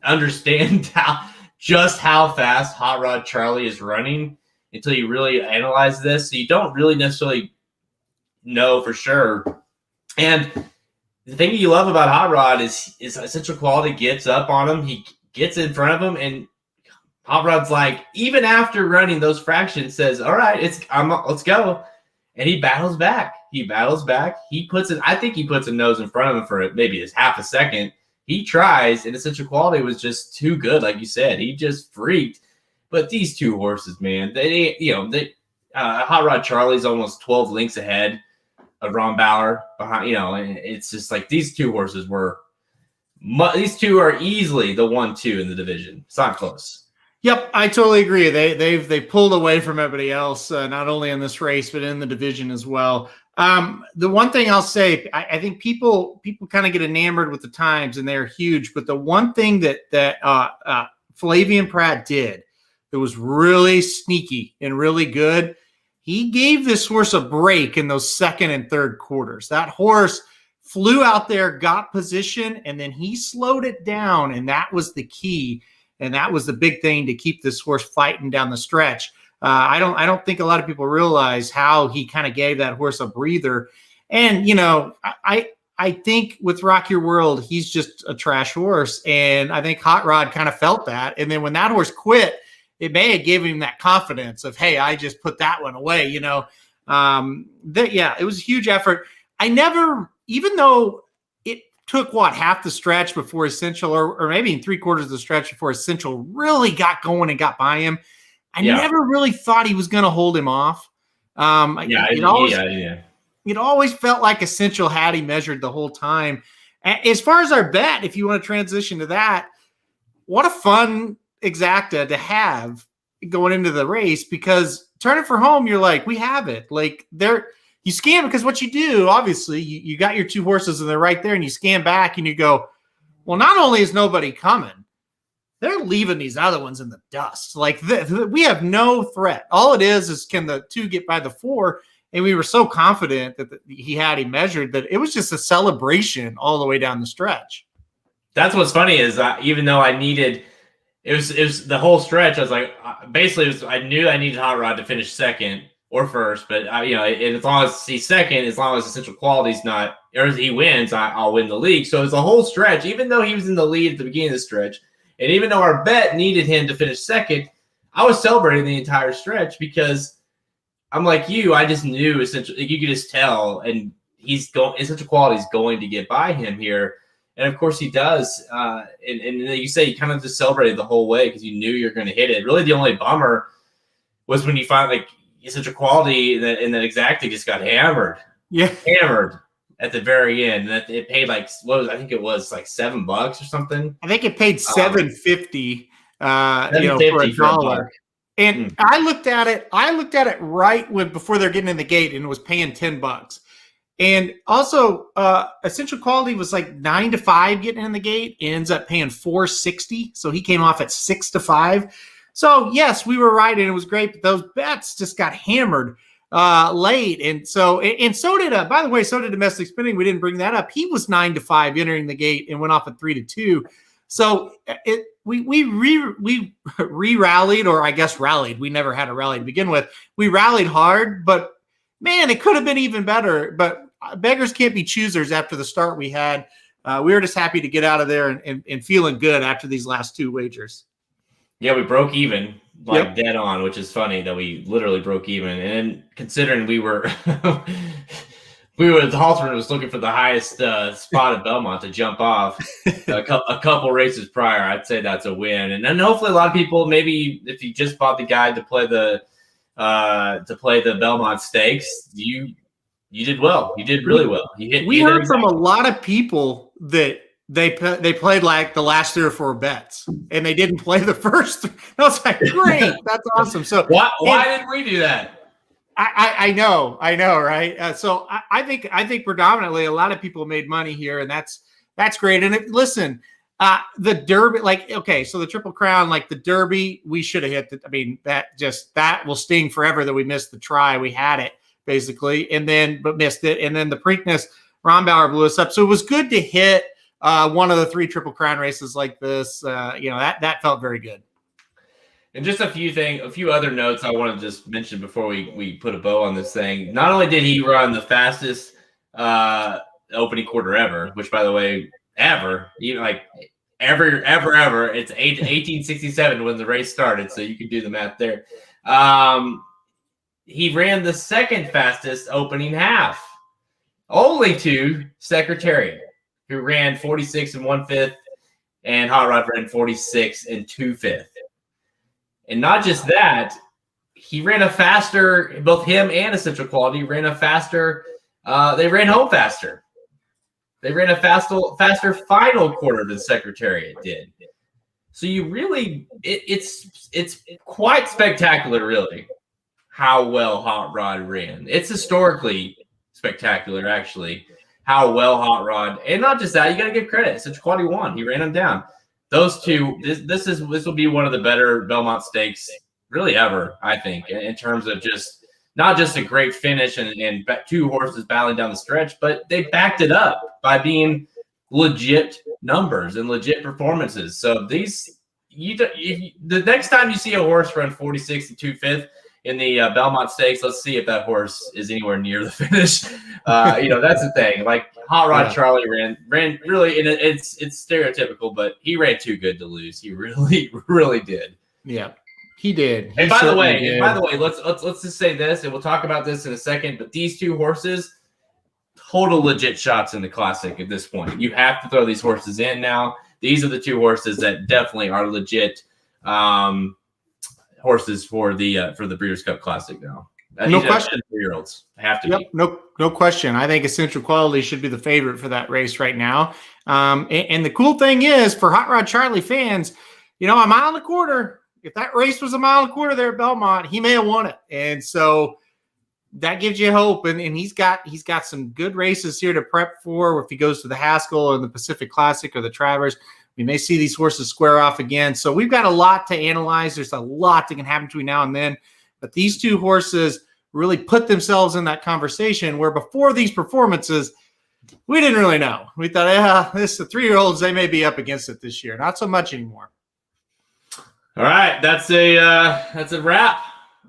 understand how fast Hot Rod Charlie is running until you really analyze this. So you don't really necessarily know for sure. And the thing you love about Hot Rod is Essential Quality gets up on him. He gets in front of him, and Hot Rod's even after running those fractions, says, all right, let's go. And he battles back. I think he puts a nose in front of him for maybe just half a second. He tries, and Essential Quality was just too good. Like you said, he just freaked. But these two horses, man, Hot Rod Charlie's almost 12 lengths ahead of Ron Bauer behind, it's just these two horses these two are easily the 1-2 in the division. It's not close. Yep, I totally agree. They pulled away from everybody else, not only in this race, but in the division as well. The one thing I'll say, I think people kind of get enamored with the times, and they're huge. But the one thing that Flavien Prat did that was really sneaky and really good, he gave this horse a break in those second and third quarters. That horse flew out there, got position, and then he slowed it down, and that was the key. And that was the big thing to keep this horse fighting down the stretch. I don't think a lot of people realize how he kind of gave that horse a breather. And, I think with Rock Your World, he's just a trash horse. And I think Hot Rod kind of felt that. And then when that horse quit, it may have given him that confidence of, hey, I just put that one away, it was a huge effort. Even though it took half the stretch before Essential, or maybe in 3/4 of the stretch before Essential really got going and got by him, I never really thought he was going to hold him off. It always felt like Essential had him measured the whole time. As far as our bet, if you want to transition to that, what a fun exacta to have going into the race, because turning for home, you're like, we have it. You scan, because what you do, obviously, you got your two horses and they're right there, and you scan back and you go, well, not only is nobody coming, they're leaving these other ones in the dust. We have no threat. All it is can the two get by the four? And we were so confident that he had him measured that it was just a celebration all the way down the stretch. That's what's funny is even though I needed it was the whole stretch. I was like, basically, I knew I needed Hot Rod to finish second or first, but as long as he's second, as long as Essential Quality's not, or as he wins, I'll win the league. So it's a whole stretch, even though he was in the lead at the beginning of the stretch, and even though our bet needed him to finish second, I was celebrating the entire stretch because I'm like you. I just knew you could just tell, and Essential Quality is going to get by him here. And of course he does. And you say you kind of just celebrated the whole way because you knew you're going to hit it. Really, the only bummer was when you find Essential Quality and that Exacting just got hammered. Yeah, hammered at the very end. And it paid I think it was like $7 or something. I think it paid $7.50. For $1. And I looked at it. Right before they're getting in the gate, and it was paying $10. And also, Essential Quality was like 9-5 getting in the gate. It ends up paying $4.60, so he came off at 6-5. So yes, we were right, and it was great. But those bets just got hammered late, and so did. By the way, so did Domestic Spinning. We didn't bring that up. He was 9-5 entering the gate and went off at 3-2. So we re-rallied, or I guess rallied. We never had a rally to begin with. We rallied hard, but man, it could have been even better. But beggars can't be choosers after the start we had. We were just happy to get out of there and feeling good after these last two wagers. Yeah, we broke even, dead on, which is funny that we literally broke even. And considering the Halterman was looking for the highest spot at Belmont to jump off a couple races prior, I'd say that's a win. And then hopefully a lot of people, maybe if you just bought the guide to play the Belmont Stakes, you did well. You did really well. We heard from a lot of people that they played like the last 3 or 4 bets, and they didn't play the first 3. I was like, great, that's awesome. So why didn't we do that? I know, right? So I think predominantly a lot of people made money here, and that's great. And listen. The Derby, so the Triple Crown, the Derby, we should have hit. I mean, that will sting forever that we missed the try. We had it basically, but missed it. And then the Preakness, Rombauer blew us up. So it was good to hit one of the 3 Triple Crown races like this. That felt very good. And just a few other notes I want to just mention before we put a bow on this thing. Not only did he run the fastest opening quarter ever, which by the way, ever, it's 1867 when the race started, so you can do the math there. He ran the second fastest opening half, only to Secretariat, who ran 46 1/5, and Hot Rod ran 46 2/5. And not just that, he ran a faster, both him and Essential Quality ran a faster, they ran home faster. They ran a faster final quarter than Secretariat did. So you really, it's quite spectacular, really, how well Hot Rod ran. It's historically spectacular, actually, how well Hot Rod, and not just that, you got to give credit. Essential Quality won. He ran them down. Those two, this will be one of the better Belmont Stakes really ever, I think, in terms of just not just a great finish and 2 horses battling down the stretch, but they backed it up by being legit numbers and legit performances. So the next time you see a horse run 46 2/5 in the Belmont Stakes, let's see if that horse is anywhere near the finish. That's the thing. Hot Rod Charlie ran really, and it's stereotypical, but he ran too good to lose. He really, really did. Yeah. He did. And by the way, let's just say this, and we'll talk about this in a second. But these 2 horses, total legit shots in the Classic at this point. You have to throw these horses in now. These are the 2 horses that definitely are legit horses for the Breeders' Cup Classic now. No question. 3-year-olds have to be. No question. I think Essential Quality should be the favorite for that race right now. And the cool thing is, for Hot Rod Charlie fans, a mile and a quarter. If that race was a mile and a quarter there at Belmont, he may have won it. And so that gives you hope. And he's got some good races here to prep for if he goes to the Haskell or the Pacific Classic or the Travers. We may see these horses square off again. So we've got a lot to analyze. There's a lot that can happen between now and then. But these 2 horses really put themselves in that conversation where before these performances, We didn't really know. We thought, yeah, the 3-year-olds, they may be up against it this year. Not so much anymore. All right, that's a wrap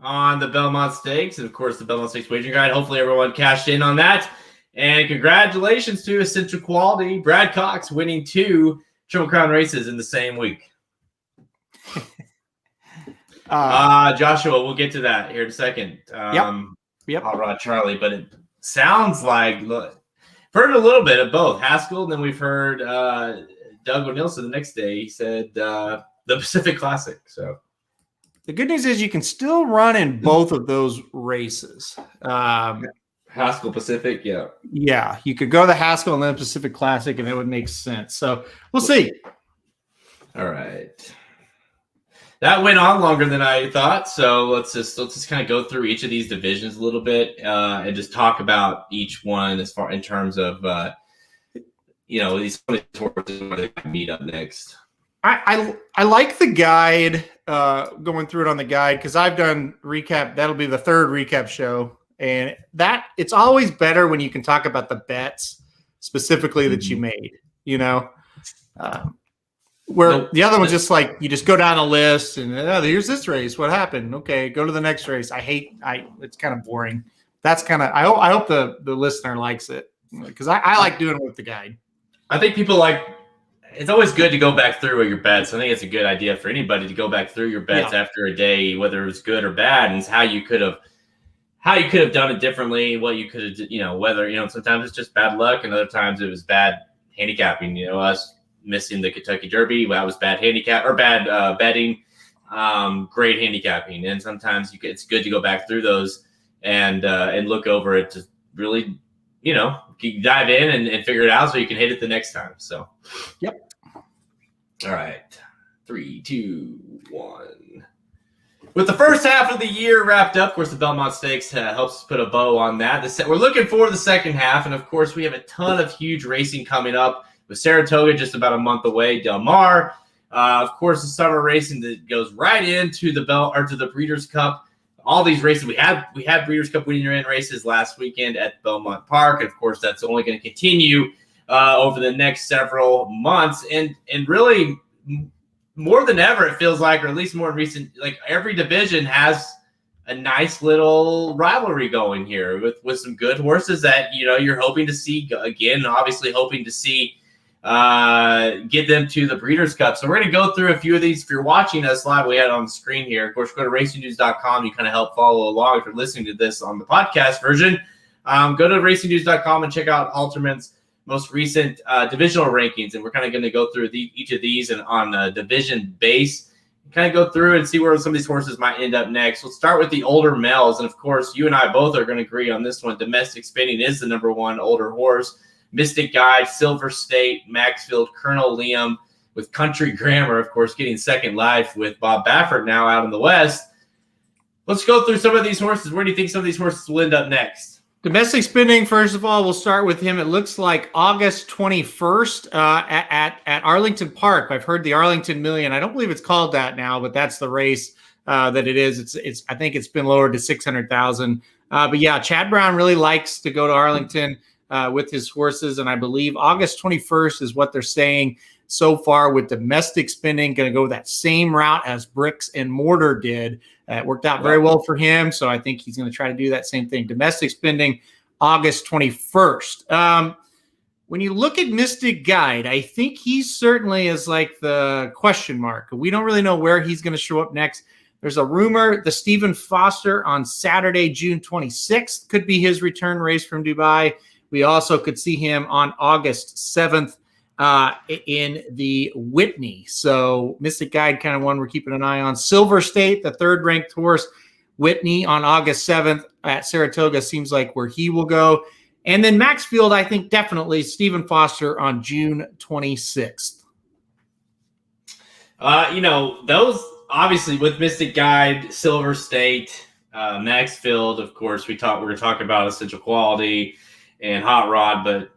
on the Belmont Stakes, and of course the Belmont Stakes wagering guide. Hopefully everyone cashed in on that, and congratulations to Essential Quality, Brad Cox winning 2 Triple Crown races in the same week. Joshua, we'll get to that here in a second. Yep. Hot Rod Charlie, but it sounds like heard a little bit of both Haskell, and then we've heard Doug O'Neill. The next day he said the Pacific Classic. So the good news is you can still run in both of those races. Haskell Pacific, yeah, you could go the Haskell and then Pacific Classic, and it would make sense. So we'll see. All right. That went on longer than I thought, so let's just kind of go through each of these divisions a little bit and just talk about each one as far in terms of these horses where they meet up next. I like the guide, going through it on the guide, because I've done recap. That'll be the 3rd recap show, and that it's always better when you can talk about the bets specifically that you made. Where the other one's just like you just go down a list and here's this race. What happened? Okay, go to the next race. It's kind of boring. That's kind of I hope the listener likes it, because I like doing it with the guide. I think people it's always good to go back through your bets. I think it's a good idea for anybody to go back through your bets after a day, whether it was good or bad, and how you could have done it differently, what you could have, whether sometimes it's just bad luck, and other times it was bad handicapping. Us missing the Kentucky Derby, that was bad handicap or bad betting, great handicapping. And sometimes it's good to go back through those and look over it to really, dive in and figure it out so you can hit it the next time. So, yep. All right. 3, 2, 1. With the first half of the year wrapped up, of course, the Belmont Stakes helps us put a bow on that. We're looking forward to the second half, and of course, we have a ton of huge racing coming up. With Saratoga just about a month away, Del Mar, of course, the summer racing that goes right into the Breeders' Cup. All these races we had Breeders' Cup winning races last weekend at Belmont Park. Of course, that's only going to continue over the next several months, and really more than ever, it feels like, or at least more recent, like every division has a nice little rivalry going here with some good horses that you're hoping to see again. Obviously, hoping to see. Get them to the Breeders' Cup. So we're going to go through a few of these. If you're watching us live, we had it on the screen here. Of course, go to racingdudes.com. You kind of help follow along if you're listening to this on the podcast version. Go to racingdudes.com and check out Alterman's most recent divisional rankings. And we're kind of going to go through each of these and on a division base, kind of go through and see where some of these horses might end up next. We'll start with the older males. And of course, you and I both are going to agree on this one. Domestic Spinning is the number 1 older horse. Mystic Guide, Silver State, Maxfield, Colonel Liam, with Country Grammar, of course, getting second life with Bob Baffert now out in the West. Let's go through some of these horses. Where do you think some of these horses will end up next? Domestic Spinning, first of all, we'll start with him. It looks like August 21st at Arlington Park. I've heard the Arlington Million. I don't believe it's called that now, but that's the race that it is. It's I think it's been lowered to 600,000. But yeah, Chad Brown really likes to go to Arlington with his horses, and I believe August 21st is what they're saying so far with Domestic Spinning. Going to go that same route as Bricks and Mortar did. It worked out very well for him, so I think he's going to try to do that same thing. Domestic Spinning, August 21st. When you look at Mystic Guide, I think he certainly is like the question mark. We don't really know where he's going to show up next. There's a rumor the Stephen Foster on Saturday, June 26th could be his return race from Dubai. We also could see him on August 7th in the Whitney. So Mystic Guide, kind of one we're keeping an eye on. Silver State, the 3rd-ranked horse, Whitney on August 7th at Saratoga seems like where he will go. And then Maxfield, I think definitely Stephen Foster on June 26th. Those obviously with Mystic Guide, Silver State, Maxfield, of course, we're going to talk about Essential Quality and Hot Rod, but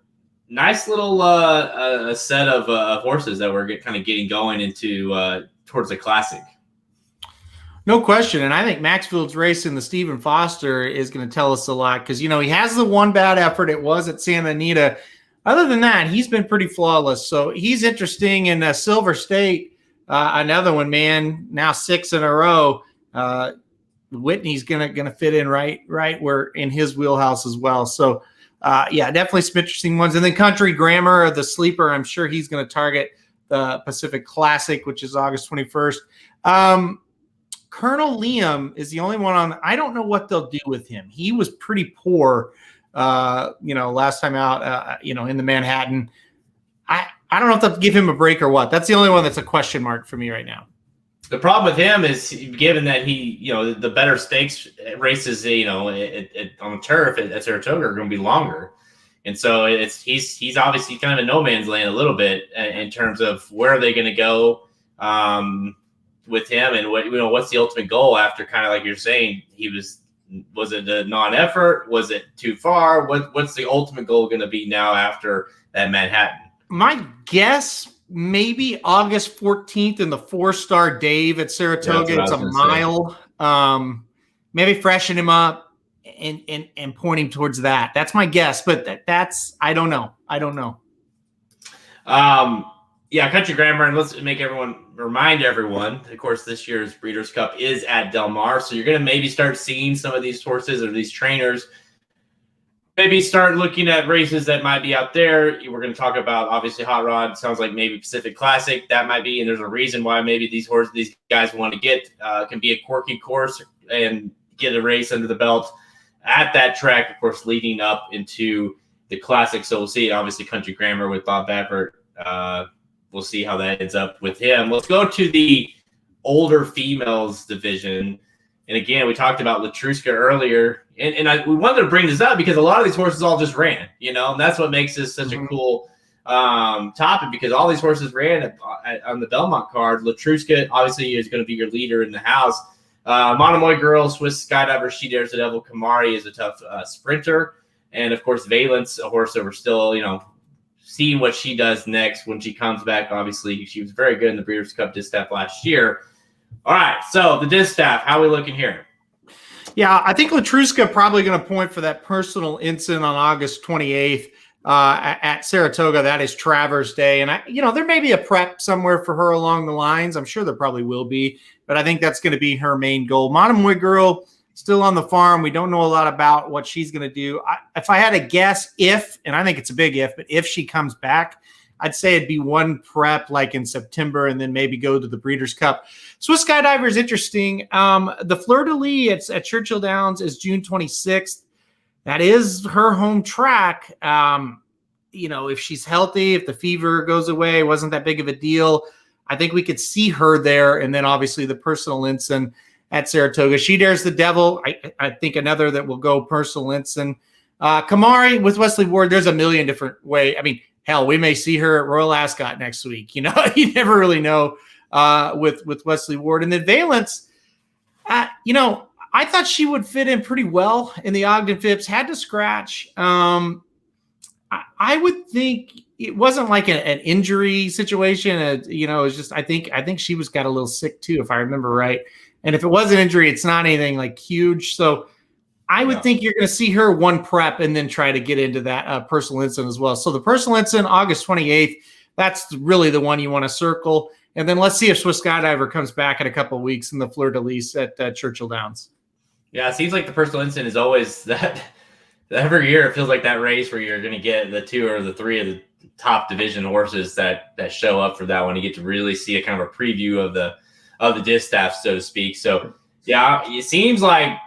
nice little a set of horses that we're kind of getting going into towards the Classic. No question. And I think Maxfield's race in the Stephen Foster is going to tell us a lot because, he has the one bad effort. It was at Santa Anita, other than that, he's been pretty flawless. So he's interesting in Silver State. Another one, man. Now 6 in a row. Whitney's gonna fit in right where in his wheelhouse as well. So yeah, definitely some interesting ones. And then Country Grammar, the sleeper. I'm sure he's going to target the Pacific Classic, which is August 21st. Colonel Liam is the only one on. I don't know what they'll do with him. He was pretty poor, last time out, in the Manhattan. I don't know if they'll give him a break or what. That's the only one that's a question mark for me right now. The problem with him is, given that he, the better stakes races, on the turf at Saratoga are going to be longer. And so he's obviously kind of in no man's land a little bit in terms of where are they going to go with him, and what's the ultimate goal after, kind of like you're saying, was it a non-effort? Was it too far? What's the ultimate goal going to be now after that Manhattan? My guess, maybe August 14th in the 4-star Dave at Saratoga. It's a mile. Maybe freshen him up and point him towards that. That's my guess, but that's I don't know. Yeah, Country Grammar, and let's remind everyone, of course, this year's Breeders' Cup is at Del Mar, so you're going to maybe start seeing some of these horses or these trainers maybe start looking at races that might be out there. We're going to talk about, obviously, Hot Rod. Sounds like maybe Pacific Classic. That might be, and there's a reason why maybe these guys want to get, can be a quirky course and get a race under the belt at that track, of course, leading up into the Classic. So we'll see, obviously, Country Grammar with Bob Baffert. We'll see how that ends up with him. Let's go to the older females division. And again, we talked about Latruska earlier. And we wanted to bring this up because a lot of these horses all just ran, and that's what makes this such a cool topic, because all these horses ran on the Belmont card. Latruska, obviously, is going to be your leader in the house. Monomoy Girl, Swiss Skydiver, She Dares the Devil, Kamari is a tough sprinter. And, of course, Valence, a horse that we're still, seeing what she does next when she comes back. Obviously, she was very good in the Breeders' Cup Distaff last year. All right, so the Distaff, how are we looking here? Yeah, I think Latruska probably going to point for that personal ensign on August 28th at Saratoga. That is Travers Day. And, there may be a prep somewhere for her along the lines. I'm sure there probably will be. But I think that's going to be her main goal. Monomoy Girl, still on the farm. We don't know a lot about what she's going to do. If I had a guess, and I think it's a big if, but if she comes back, I'd say it'd be one prep like in September and then maybe go to the Breeders' Cup. Swiss Skydiver is interesting. The Fleur-de-Lis at Churchill Downs is June 26th. That is her home track. If she's healthy, if the fever goes away, wasn't that big of a deal, I think we could see her there. And then obviously the personal ensign at Saratoga. She Dares the Devil, I think another that will go personal ensign. Kamari with Wesley Ward, there's a million different ways. I mean, hell, we may see her at Royal Ascot next week. You never really know with Wesley Ward. And then Valence, I thought she would fit in pretty well in the Ogden Phipps, had to scratch. I would think it wasn't like an injury situation. It was just, I think she was got a little sick too, if I remember right. And if it was an injury, it's not anything like huge. So I would think you're going to see her one prep and then try to get into that personal ensign as well. So the personal ensign, August 28th, that's really the one you want to circle. And then let's see if Swiss Skydiver comes back in a couple of weeks in the Fleur-de-Lis at Churchill Downs. Yeah, it seems like the personal ensign is always that. Every year it feels like that race where you're going to get the 2 or the 3 of the top division horses that show up for that one. You get to really see a kind of a preview of the distaff, so to speak. So yeah, it seems like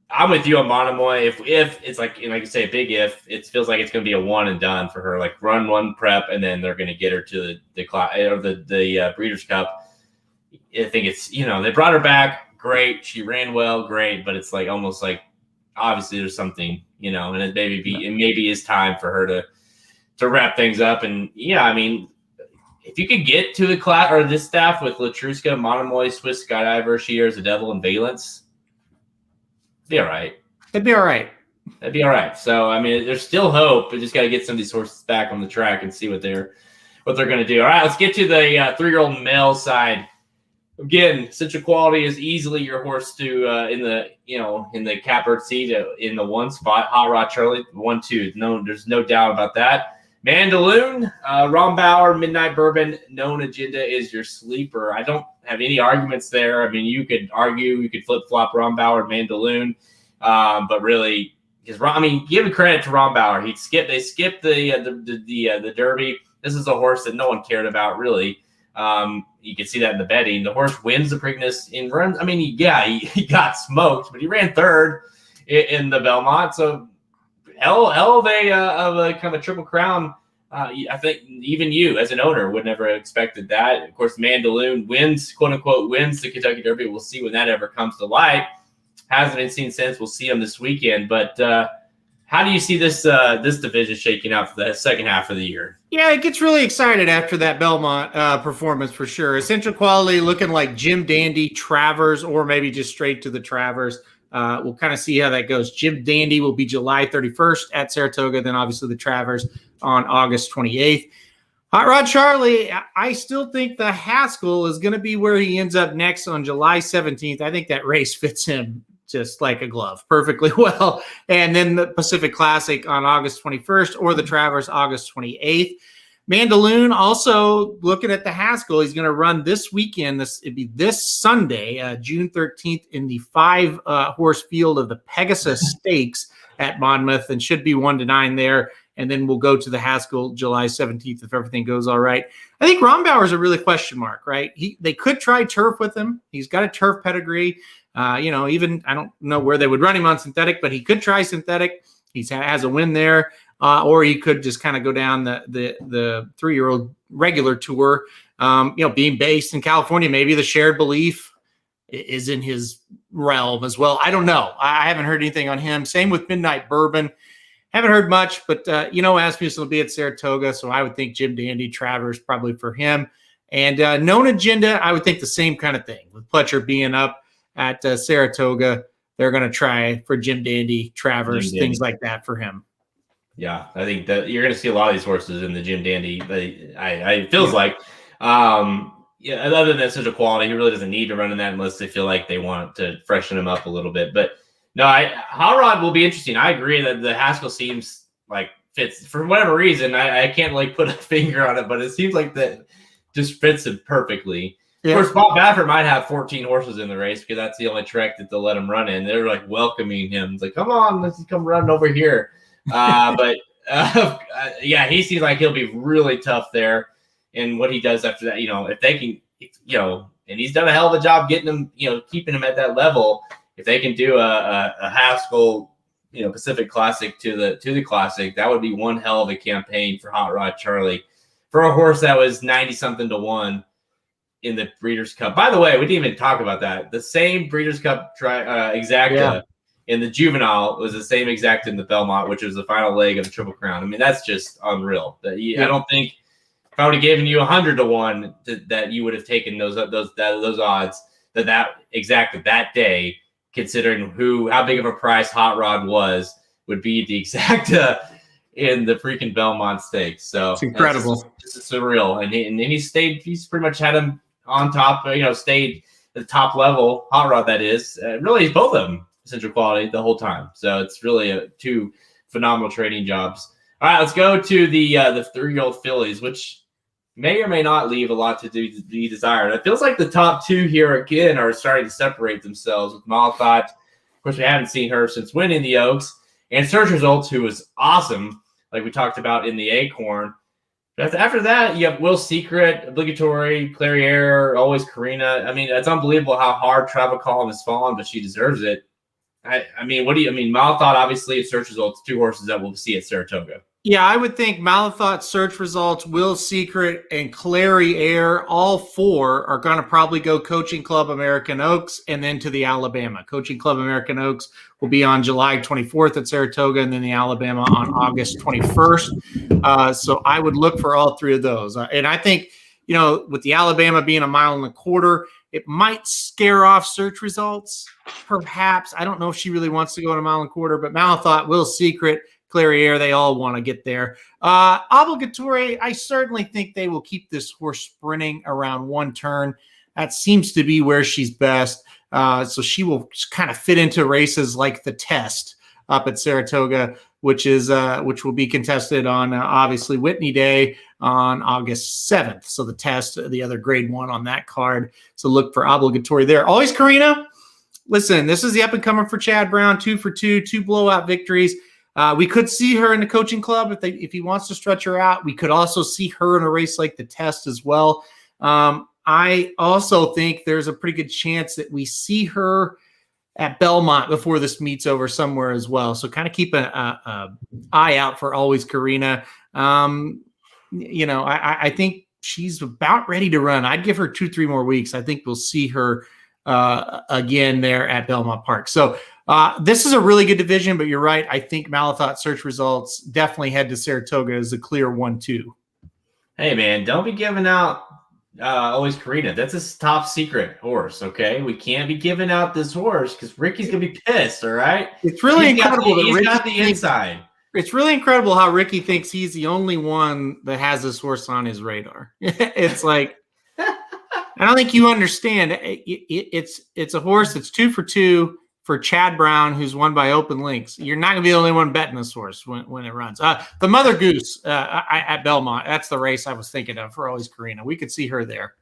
I'm with you on Monomoy. If it's like you say, a big if, it feels like it's going to be a one and done for her. Like run one prep, and then they're going to get her to the Breeders' Cup. I think it's they brought her back, great. She ran well, great. But it's like almost like obviously there's something and it maybe is time for her to wrap things up. And yeah, I mean, if you could get to the class or this staff with Latruska, Monomoy, Swiss Skydiver, She Dares the Devil, and Valence. Be all right. It'd be all right. That'd be all right. So, I mean, there's still hope. We just got to get some of these horses back on the track and see what they're going to do. All right, let's get to the 3-year-old male side. Again, Central Quality is easily your horse to in the catbird seat in the one spot. Hot Rod Charlie 1-2. No, there's no doubt about that. Mandaloon, Rombauer, Midnight Bourbon, Known Agenda is your sleeper. I don't have any arguments there. I mean, you could argue, you could flip-flop Rombauer and Mandaloon, but really, because give credit to Rombauer. They skipped the Derby. This is a horse that no one cared about, really. You can see that in the betting. The horse wins the Preakness in runs. I mean, he got smoked, but he ran third in the Belmont, so hell of a kind of Triple Crown. I think even you as an owner would never have expected that. Of course, Mandaloon wins, quote unquote, wins the Kentucky Derby. We'll see when that ever comes to light. Hasn't been seen since. We'll see him this weekend. But how do you see this division shaking out for the second half of the year? Yeah, it gets really excited after that Belmont performance for sure. Essential Quality looking like Jim Dandy, Travers, or maybe just straight to the Travers. We'll kind of see how that goes. Jim Dandy will be July 31st at Saratoga. Then obviously the Travers on August 28th. Hot Rod Charlie, I still think the Haskell is going to be where he ends up next on July 17th. I think that race fits him just like a glove perfectly well. And then the Pacific Classic on August 21st or the Travers August 28th. Mandaloon also looking at the Haskell. He's going to run this weekend. It'd be this Sunday, June 13th, in the 5-horse field of the Pegasus Stakes at Monmouth, and should be 1-9 there. And then we'll go to the Haskell July 17th if everything goes all right. I think Rombauer's a really question mark, right? They could try turf with him. He's got a turf pedigree. Even I don't know where they would run him on synthetic, but he could try synthetic. He has a win there. Or he could just kind of go down the 3-year-old regular tour. Being based in California, maybe the shared belief is in his realm as well. I don't know. I haven't heard anything on him. Same with Midnight Bourbon. Haven't heard much, but Asmussen will be at Saratoga, so I would think Jim Dandy, Travers probably for him. And Known Agenda, I would think the same kind of thing. With Pletcher being up at Saratoga, they're going to try for Jim Dandy, Travers, things like that for him. Yeah, I think that you're going to see a lot of these horses in the Jim Dandy. It feels like, other than such a quality, he really doesn't need to run in that unless they feel like they want to freshen him up a little bit. But no, Hot Rod will be interesting. I agree that the Haskell seems like fits for whatever reason. I can't put a finger on it, but it seems like that just fits him perfectly. Yeah. Of course, Bob Baffert might have 14 horses in the race because that's the only track that they'll let him run in. They're welcoming him. It's come on, let's come run over here. He seems like he'll be really tough there. And what he does after that, if they can, and he's done a hell of a job getting him, keeping him at that level. If they can do a Haskell, Pacific Classic to the Classic, that would be one hell of a campaign for Hot Rod Charlie for a horse that was 90-something to 1 in the Breeders' Cup. By the way, we didn't even talk about that. The same Breeders' Cup exacta in the Juvenile was the same exact in the Belmont, which was the final leg of the Triple Crown. I mean, that's just unreal. I don't think if I would have given you 100 to 1 that you would have taken those odds that exact that day, considering how big of a price Hot Rod would be the exacta in the freaking Belmont Stakes. So it's incredible. It's surreal. And he's pretty much had him on top, stayed at the top level, Hot Rod that is. Really, both of them Essential Quality the whole time. So it's really two phenomenal trading jobs. All right, let's go to the 3-year-old fillies, which may or may not leave a lot to be desired. It feels like the top 2 here again are starting to separate themselves with Malathot. Of course, we haven't seen her since winning the Oaks. And Search Results, who was awesome, like we talked about in the Acorn. But after that, you have Will Secret, Obligatory, Clairiere, Always Karina. I mean, it's unbelievable how hard Travel Column has fallen, but she deserves it. What do you mean? Malathot, obviously, Search Results, 2 horses that we'll see at Saratoga. Yeah, I would think Malathot, Search Results, Will Secret, and Clairiere, all 4 are going to probably go Coaching Club American Oaks and then to the Alabama. Coaching Club American Oaks will be on July 24th at Saratoga, and then the Alabama on August 21st. So I would look for all 3 of those. And I think, with the Alabama being 1.25 miles, it might scare off Search Results, perhaps. I don't know if she really wants to go in 1.25 miles, but Malathot, Will Secret, Clairiere, they all want to get there. Obligatory, I certainly think they will keep this horse sprinting around 1 turn. That seems to be where she's best. So she will kind of fit into races like the Test up at Saratoga which will be contested on obviously Whitney Day on August 7th. So the test, the other grade 1 on that card. So look for obligatory there. Always Karina. Listen, this is the up and comer for Chad Brown. 2 for 2 blowout victories. We could see her in the coaching club if he wants to stretch her out. We could also see her in a race like the test as well. I also think there's a pretty good chance that we see her at Belmont before this meet's over somewhere as well. So kind of keep an eye out for Always Karina. I think she's about ready to run. I'd give her 2-3 more weeks. I think we'll see her again there at Belmont Park. So this is a really good division, but you're right. I think Malathot search results definitely head to Saratoga as a clear 1-2. Hey, man, don't be giving out Always Karina. That's a top secret horse, okay? We can't be giving out this horse because Ricky's going to be pissed, all right? It's really incredible that he's Ricky got the inside. It's really incredible how Ricky thinks he's the only one that has this horse on his radar. It's like, I don't think you understand. It's a horse that's 2 for 2 for Chad Brown, who's won by open links. You're not going to be the only one betting this horse when it runs. The Mother Goose at Belmont, that's the race I was thinking of for Always Karina. We could see her there.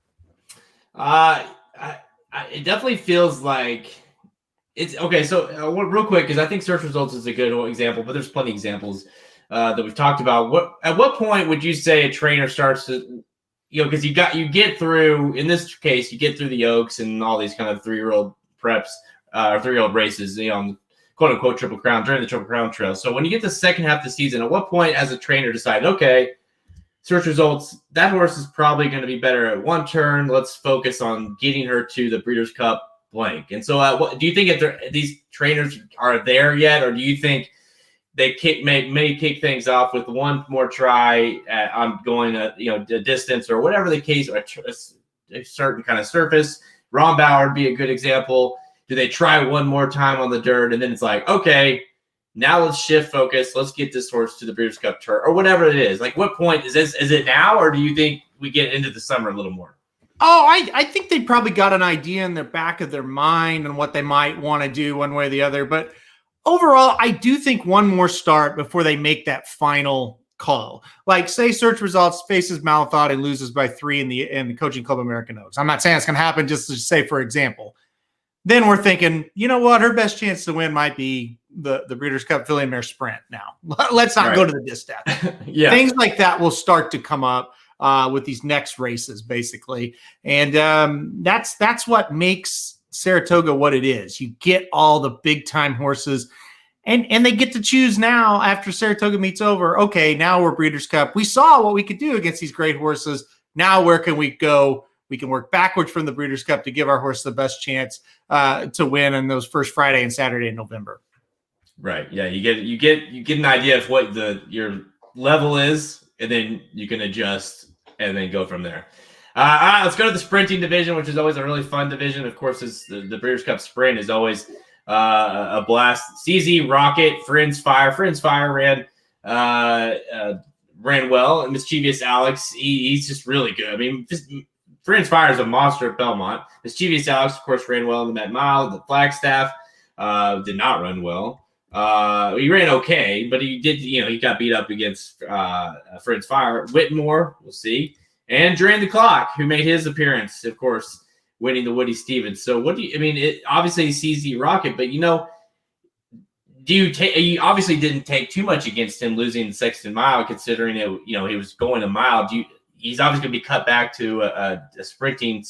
It definitely feels like it's okay. So real quick, because I think search results is a good example, but there's plenty of examples that we've talked about. At what point would you say a trainer starts to, because you get through, in this case, you get through the Oaks and all these kind of 3-year-old preps, or 3-year-old races, quote unquote Triple Crown during the Triple Crown Trail. So when you get the second half of the season, at what point as a trainer decide, okay, search results, that horse is probably going to be better at 1 turn. Let's focus on getting her to the Breeders' Cup blank. And so do you think these trainers are there yet, or do you think they may kick things off with one more try on going a distance or whatever the case, or a certain kind of surface? Ron Bauer would be a good example. Do they try one more time on the dirt, and then it's like, okay, now let's shift focus. Let's get this horse to the Breeders' Cup Tour or whatever it is. Like, what point is this? Is it now, or do you think we get into the summer a little more? Oh, I think they probably got an idea in the back of their mind and what they might want to do one way or the other. But overall, I do think one more start before they make that final call. Like, say search results faces Malathot and loses by 3 in the Coaching Club American Oaks. I'm not saying it's going to happen, just to say, for example. Then we're thinking, you know what? Her best chance to win might be the Breeders' Cup Filly Mare Sprint now. Let's not go to the distaff. Yeah. Things like that will start to come up with these next races, basically. And that's what makes Saratoga what it is. You get all the big-time horses, and they get to choose now after Saratoga meets over. Okay, now we're Breeders' Cup. We saw what we could do against these great horses. Now where can we go? We can work backwards from the Breeders' Cup to give our horse the best chance to win on those first Friday and Saturday in November. Right. Yeah. You get an idea of what your level is, and then you can adjust and then go from there. All right, let's go to the sprinting division, which is always a really fun division. Of course, the Breeders' Cup Sprint is always a blast. CZ Rocket, Friends Fire ran well. And Mischievous Alex, he's just really good. I mean, Friends Fire is a monster at Belmont. Mischievous Alex, of course, ran well in the Met Mile. The Flagstaff did not run well. He ran okay, but he did, he got beat up against Friends Fire. Whitmore, we'll see. And Drain the Clock, who made his appearance, of course, winning the Woody Stevens. So obviously CZ Rocket, but you obviously didn't take too much against him losing the Sexton Mile, considering it, he was going a mile. He's obviously going to be cut back to a sprinting,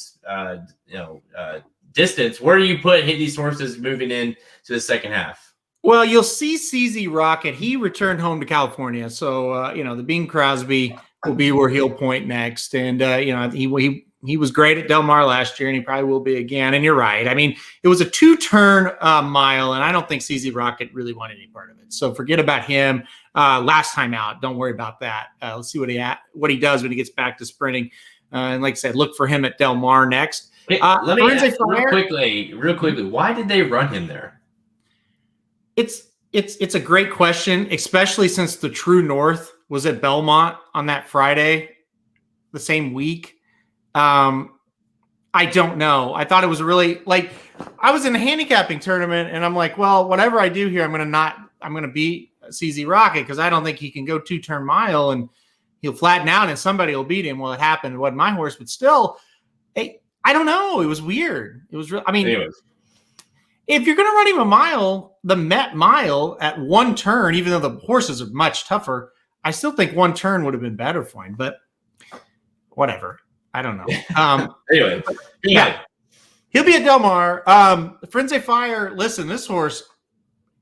distance. Where do you hit these horses moving in to the second half? Well, you'll see CZ Rocket. He returned home to California. So, the Bing Crosby will be where he'll point next. And, he was great at Del Mar last year, and he probably will be again. And you're right. I mean, it was a 2-turn mile, and I don't think CZ Rocket really wanted any part of it. So forget about him last time out. Don't worry about that. Let's see what he does when he gets back to sprinting. And like I said, look for him at Del Mar next. Let me ask real quickly. Why did they run him there? It's a great question, especially since the True North was at Belmont on that Friday, the same week. I don't know. I thought it was really I was in a handicapping tournament, and I'm like, well, whatever I do here, I'm going to beat CZ Rocket because I don't think he can go 2-turn mile and he'll flatten out and somebody will beat him. Well, it happened. It wasn't my horse, but still, hey, I don't know. It was weird. It was real. I mean, Anyways. If you're going to run him a mile, the Met mile at 1 turn, even though the horses are much tougher, I still think 1 turn would have been better for him, but whatever. I don't know. Anyway, yeah, he'll be at Del Mar. Frenzy Fire, listen, this horse,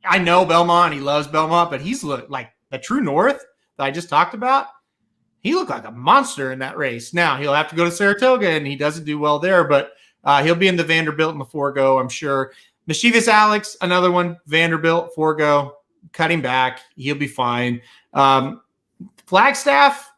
I know Belmont. He loves Belmont, but he's looked like the True North that I just talked about. He looked like a monster in that race. Now, he'll have to go to Saratoga, and he doesn't do well there, but he'll be in the Vanderbilt in the Forego, I'm sure. Mischievous Alex, another one, Vanderbilt, Forego, cut him back. He'll be fine. Flagstaff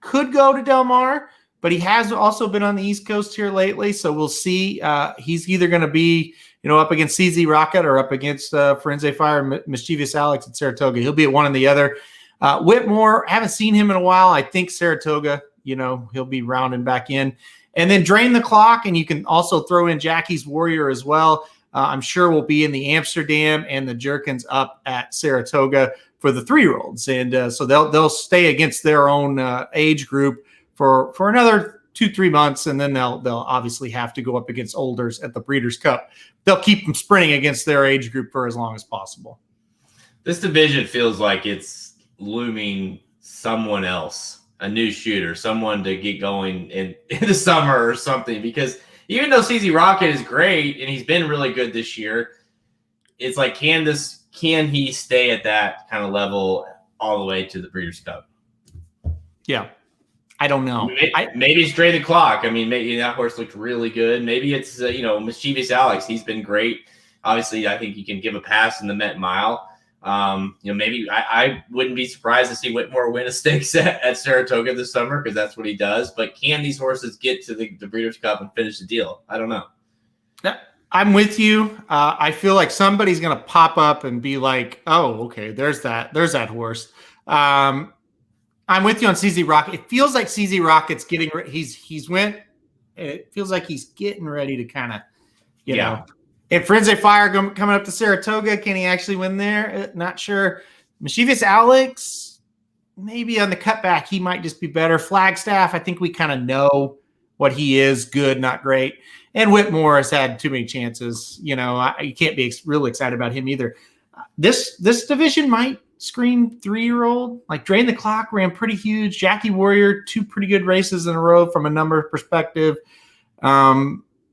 could go to Del Mar, but he has also been on the East Coast here lately, so we'll see. He's either going to be, up against CZ Rocket or up against Frenzy Fire, Mischievous Alex at Saratoga. He'll be at one and the other. Whitmore, haven't seen him in a while. I think Saratoga, he'll be rounding back in. And then Drain the Clock, and you can also throw in Jackie's Warrior as well. I'm sure we'll be in the Amsterdam and the Jerkins up at Saratoga for the 3-year-olds. And so they'll stay against their own age group for another 2-3 months. And then they'll obviously have to go up against olders at the Breeders' Cup. They'll keep them sprinting against their age group for as long as possible. This division feels like it's looming someone else, a new shooter, someone to get going in the summer or something, because even though CZ Rocket is great and he's been really good this year, it's like, can he stay at that kind of level all the way to the Breeders' Cup? Yeah, I don't know. Maybe it's Drain the Clock. I mean, maybe that horse looked really good. Maybe it's Mischievous Alex. He's been great. Obviously, I think you can give a pass in the Met Mile. Maybe I wouldn't be surprised to see Whitmore win a stakes at Saratoga this summer because that's what he does. But can these horses get to the Breeders' Cup and finish the deal? I don't know. I'm with you. I feel like somebody's going to pop up and be like, "Oh, okay, there's that horse." I'm with you on CZ Rocket. It feels like CZ Rocket's getting. He's went. It feels like he's getting ready to kind of, you know. If Frenzy Fire coming up to Saratoga, can he actually win there? Not sure. Mischievous Alex, maybe on the cutback, he might just be better. Flagstaff, I think we kind of know what he is, good, not great. And Whitmore has had too many chances. You can't be really excited about him either. This division might scream 3-year-old. Like Drain the Clock ran pretty huge. Jackie Warrior, 2 pretty good races in a row from a number perspective.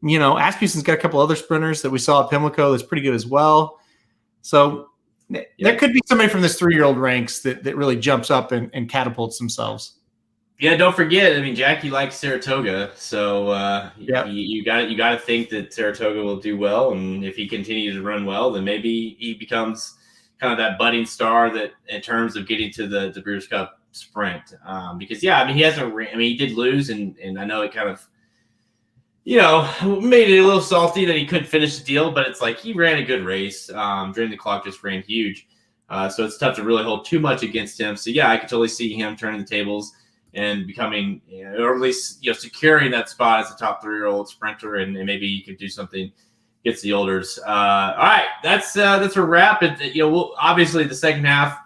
Asmussen's got a couple other sprinters that we saw at Pimlico that's pretty good as well. So there could be somebody from this 3-year-old ranks that really jumps up and catapults themselves. Yeah, don't forget. I mean, Jackie likes Saratoga, so you got to think that Saratoga will do well, and if he continues to run well, then maybe he becomes kind of that budding star that in terms of getting to the Breeders' Cup sprint. Because he hasn't. He did lose, and I know it kind of made it a little salty that he couldn't finish the deal, but it's like he ran a good race. Drain the Clock just ran huge. So it's tough to really hold too much against him. So, I could totally see him turning the tables and becoming, or at least, securing that spot as a top 3-year-old sprinter, and maybe he could do something against the olders. All right, that's a wrap. We'll obviously the second half,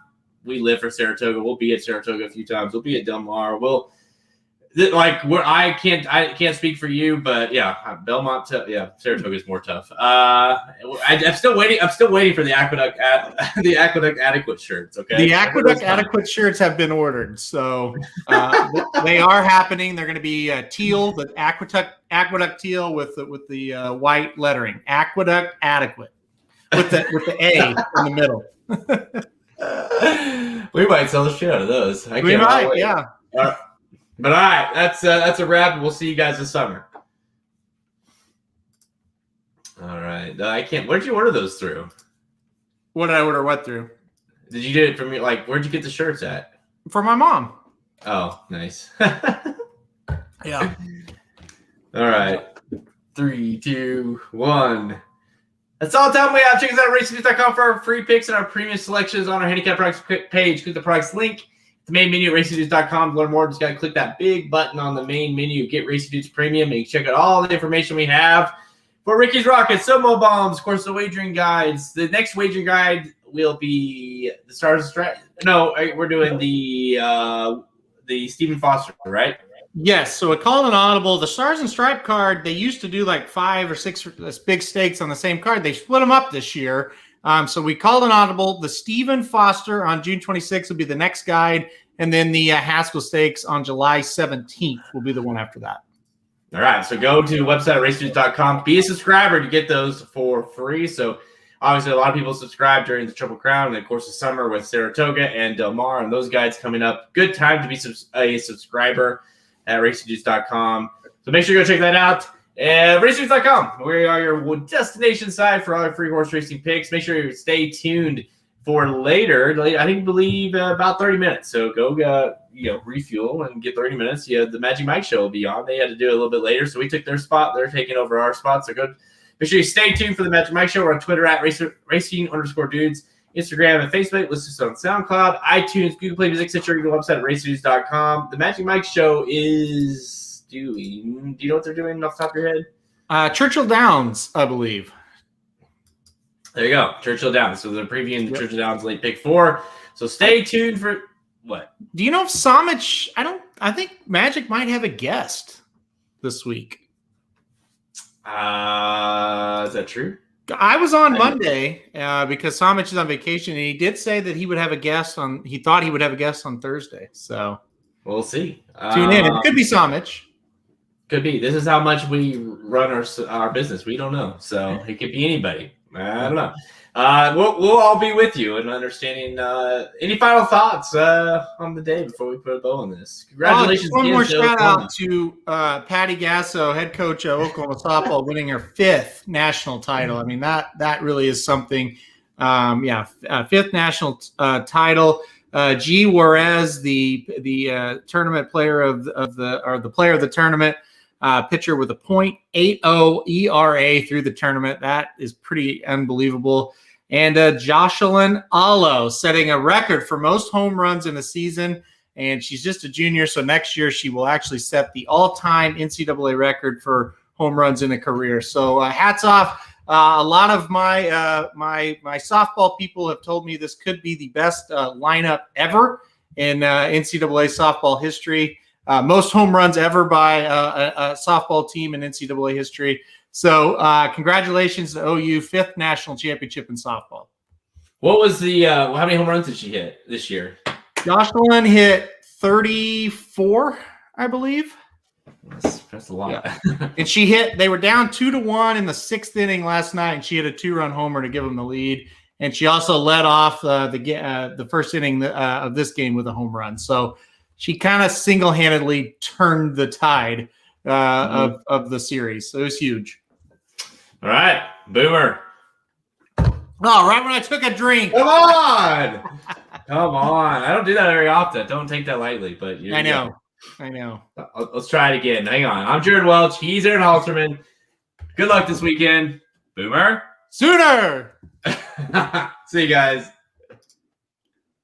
we live for Saratoga. We'll be at Saratoga a few times. We'll be at Del Mar. I can't speak for you, but Belmont, Saratoga is more tough. I'm still waiting for the Aqueduct Adequate shirts. Okay, the Aqueduct Adequate shirts have been ordered, so they are happening. They're going to be teal, the Aqueduct teal with the white lettering. Aqueduct Adequate with the A in the middle. We might sell the shit out of those. We might, yeah. But all right, that's a wrap. We'll see you guys this summer. All right, I can't. Where'd you order those through? What did I order? What through? Did you get it from where'd you get the shirts at? From my mom. Oh, nice. Yeah. All right, 3, 2, 1. That's all the time we have. Check us out at racingdudes.com for our free picks and our premium selections on our handicap products page. Click the products link. The main menu at racingdudes.com. To learn more, just got to click that big button on the main menu. Get Racing Dudes Premium, and you can check out all the information we have for Ricky's Rockets, Somo Bombs, of course, the wagering guides. The next wagering guide will be the Stars and Stripes. No, we're doing the Stephen Foster, right? Yes. So it called an audible. The Stars and Stripe card, they used to do like 5 or 6 big stakes on the same card. They split them up this year. So we called an audible. The Stephen Foster on June 26th will be the next guide. And then the Haskell Stakes on July 17th will be the one after that. All right. So go to the website at racingdudes.com. Be a subscriber to get those for free. So obviously, a lot of people subscribe during the Triple Crown and, of course, the summer with Saratoga and Del Mar and those guides coming up. Good time to be a subscriber at racingdudes.com. So make sure you go check that out. Racingdudes.com. We are your destination site for all your free horse racing picks. Make sure you stay tuned for later. I believe about 30 minutes. So go refuel and get 30 minutes. The Magic Mike show will be on. They had to do it a little bit later, so we took their spot. They're taking over our spot. So go. Make sure you stay tuned for the Magic Mike show. We're on Twitter at racing_dudes, Instagram and Facebook. Listen to us on SoundCloud, iTunes, Google Play Music, Stitcher, your website at racingdudes.com. The Magic Mike show is doing. Do you know what they're doing off the top of your head? Churchill Downs, I believe. There you go, Churchill Downs. So they're previewing the Churchill Downs late pick 4. So stay tuned for what? Do you know if Samich? I think Magic might have a guest this week. Is that true? I was on Monday because Samich is on vacation, and he did say that he would have a guest on. He thought he would have a guest on Thursday. So we'll see. Tune in. It could be Samich. Could be. This is how much we run our business. We don't know, so it could be anybody. I don't know. We'll all be with you and understanding. Any final thoughts on the day before we put a bow on this? Congratulations! One more shout out to Patty Gasso, head coach of Oklahoma softball, winning her 5th national title. I mean that really is something. 5th national title. G. Juarez, the tournament player of the player of the tournament. Pitcher with a .80 ERA through the tournament. That is pretty unbelievable. And Jocelyn Allo setting a record for most home runs in a season. And she's just a junior, so next year she will actually set the all-time NCAA record for home runs in a career. So hats off. A lot of my softball people have told me this could be the best lineup ever in NCAA softball history. Most home runs ever by a softball team in NCAA history. So congratulations to OU, 5th national championship in softball. What was the how many home runs did she hit this year? Jocelyn hit 34, I believe. That's a lot. Yeah. And they were down 2-1 in the 6th inning last night, and she hit a 2-run homer to give them the lead. And she also led off the first inning of this game with a home run. So she kind of single-handedly turned the tide of the series. So it was huge. All right, Boomer. Oh, right when I took a drink. Come on. Come on. I don't do that very often. Don't take that lightly. But I know. Let's try it again. Hang on. I'm Jared Welch. He's Aaron Halterman. Good luck this weekend. Boomer. Sooner. See you guys.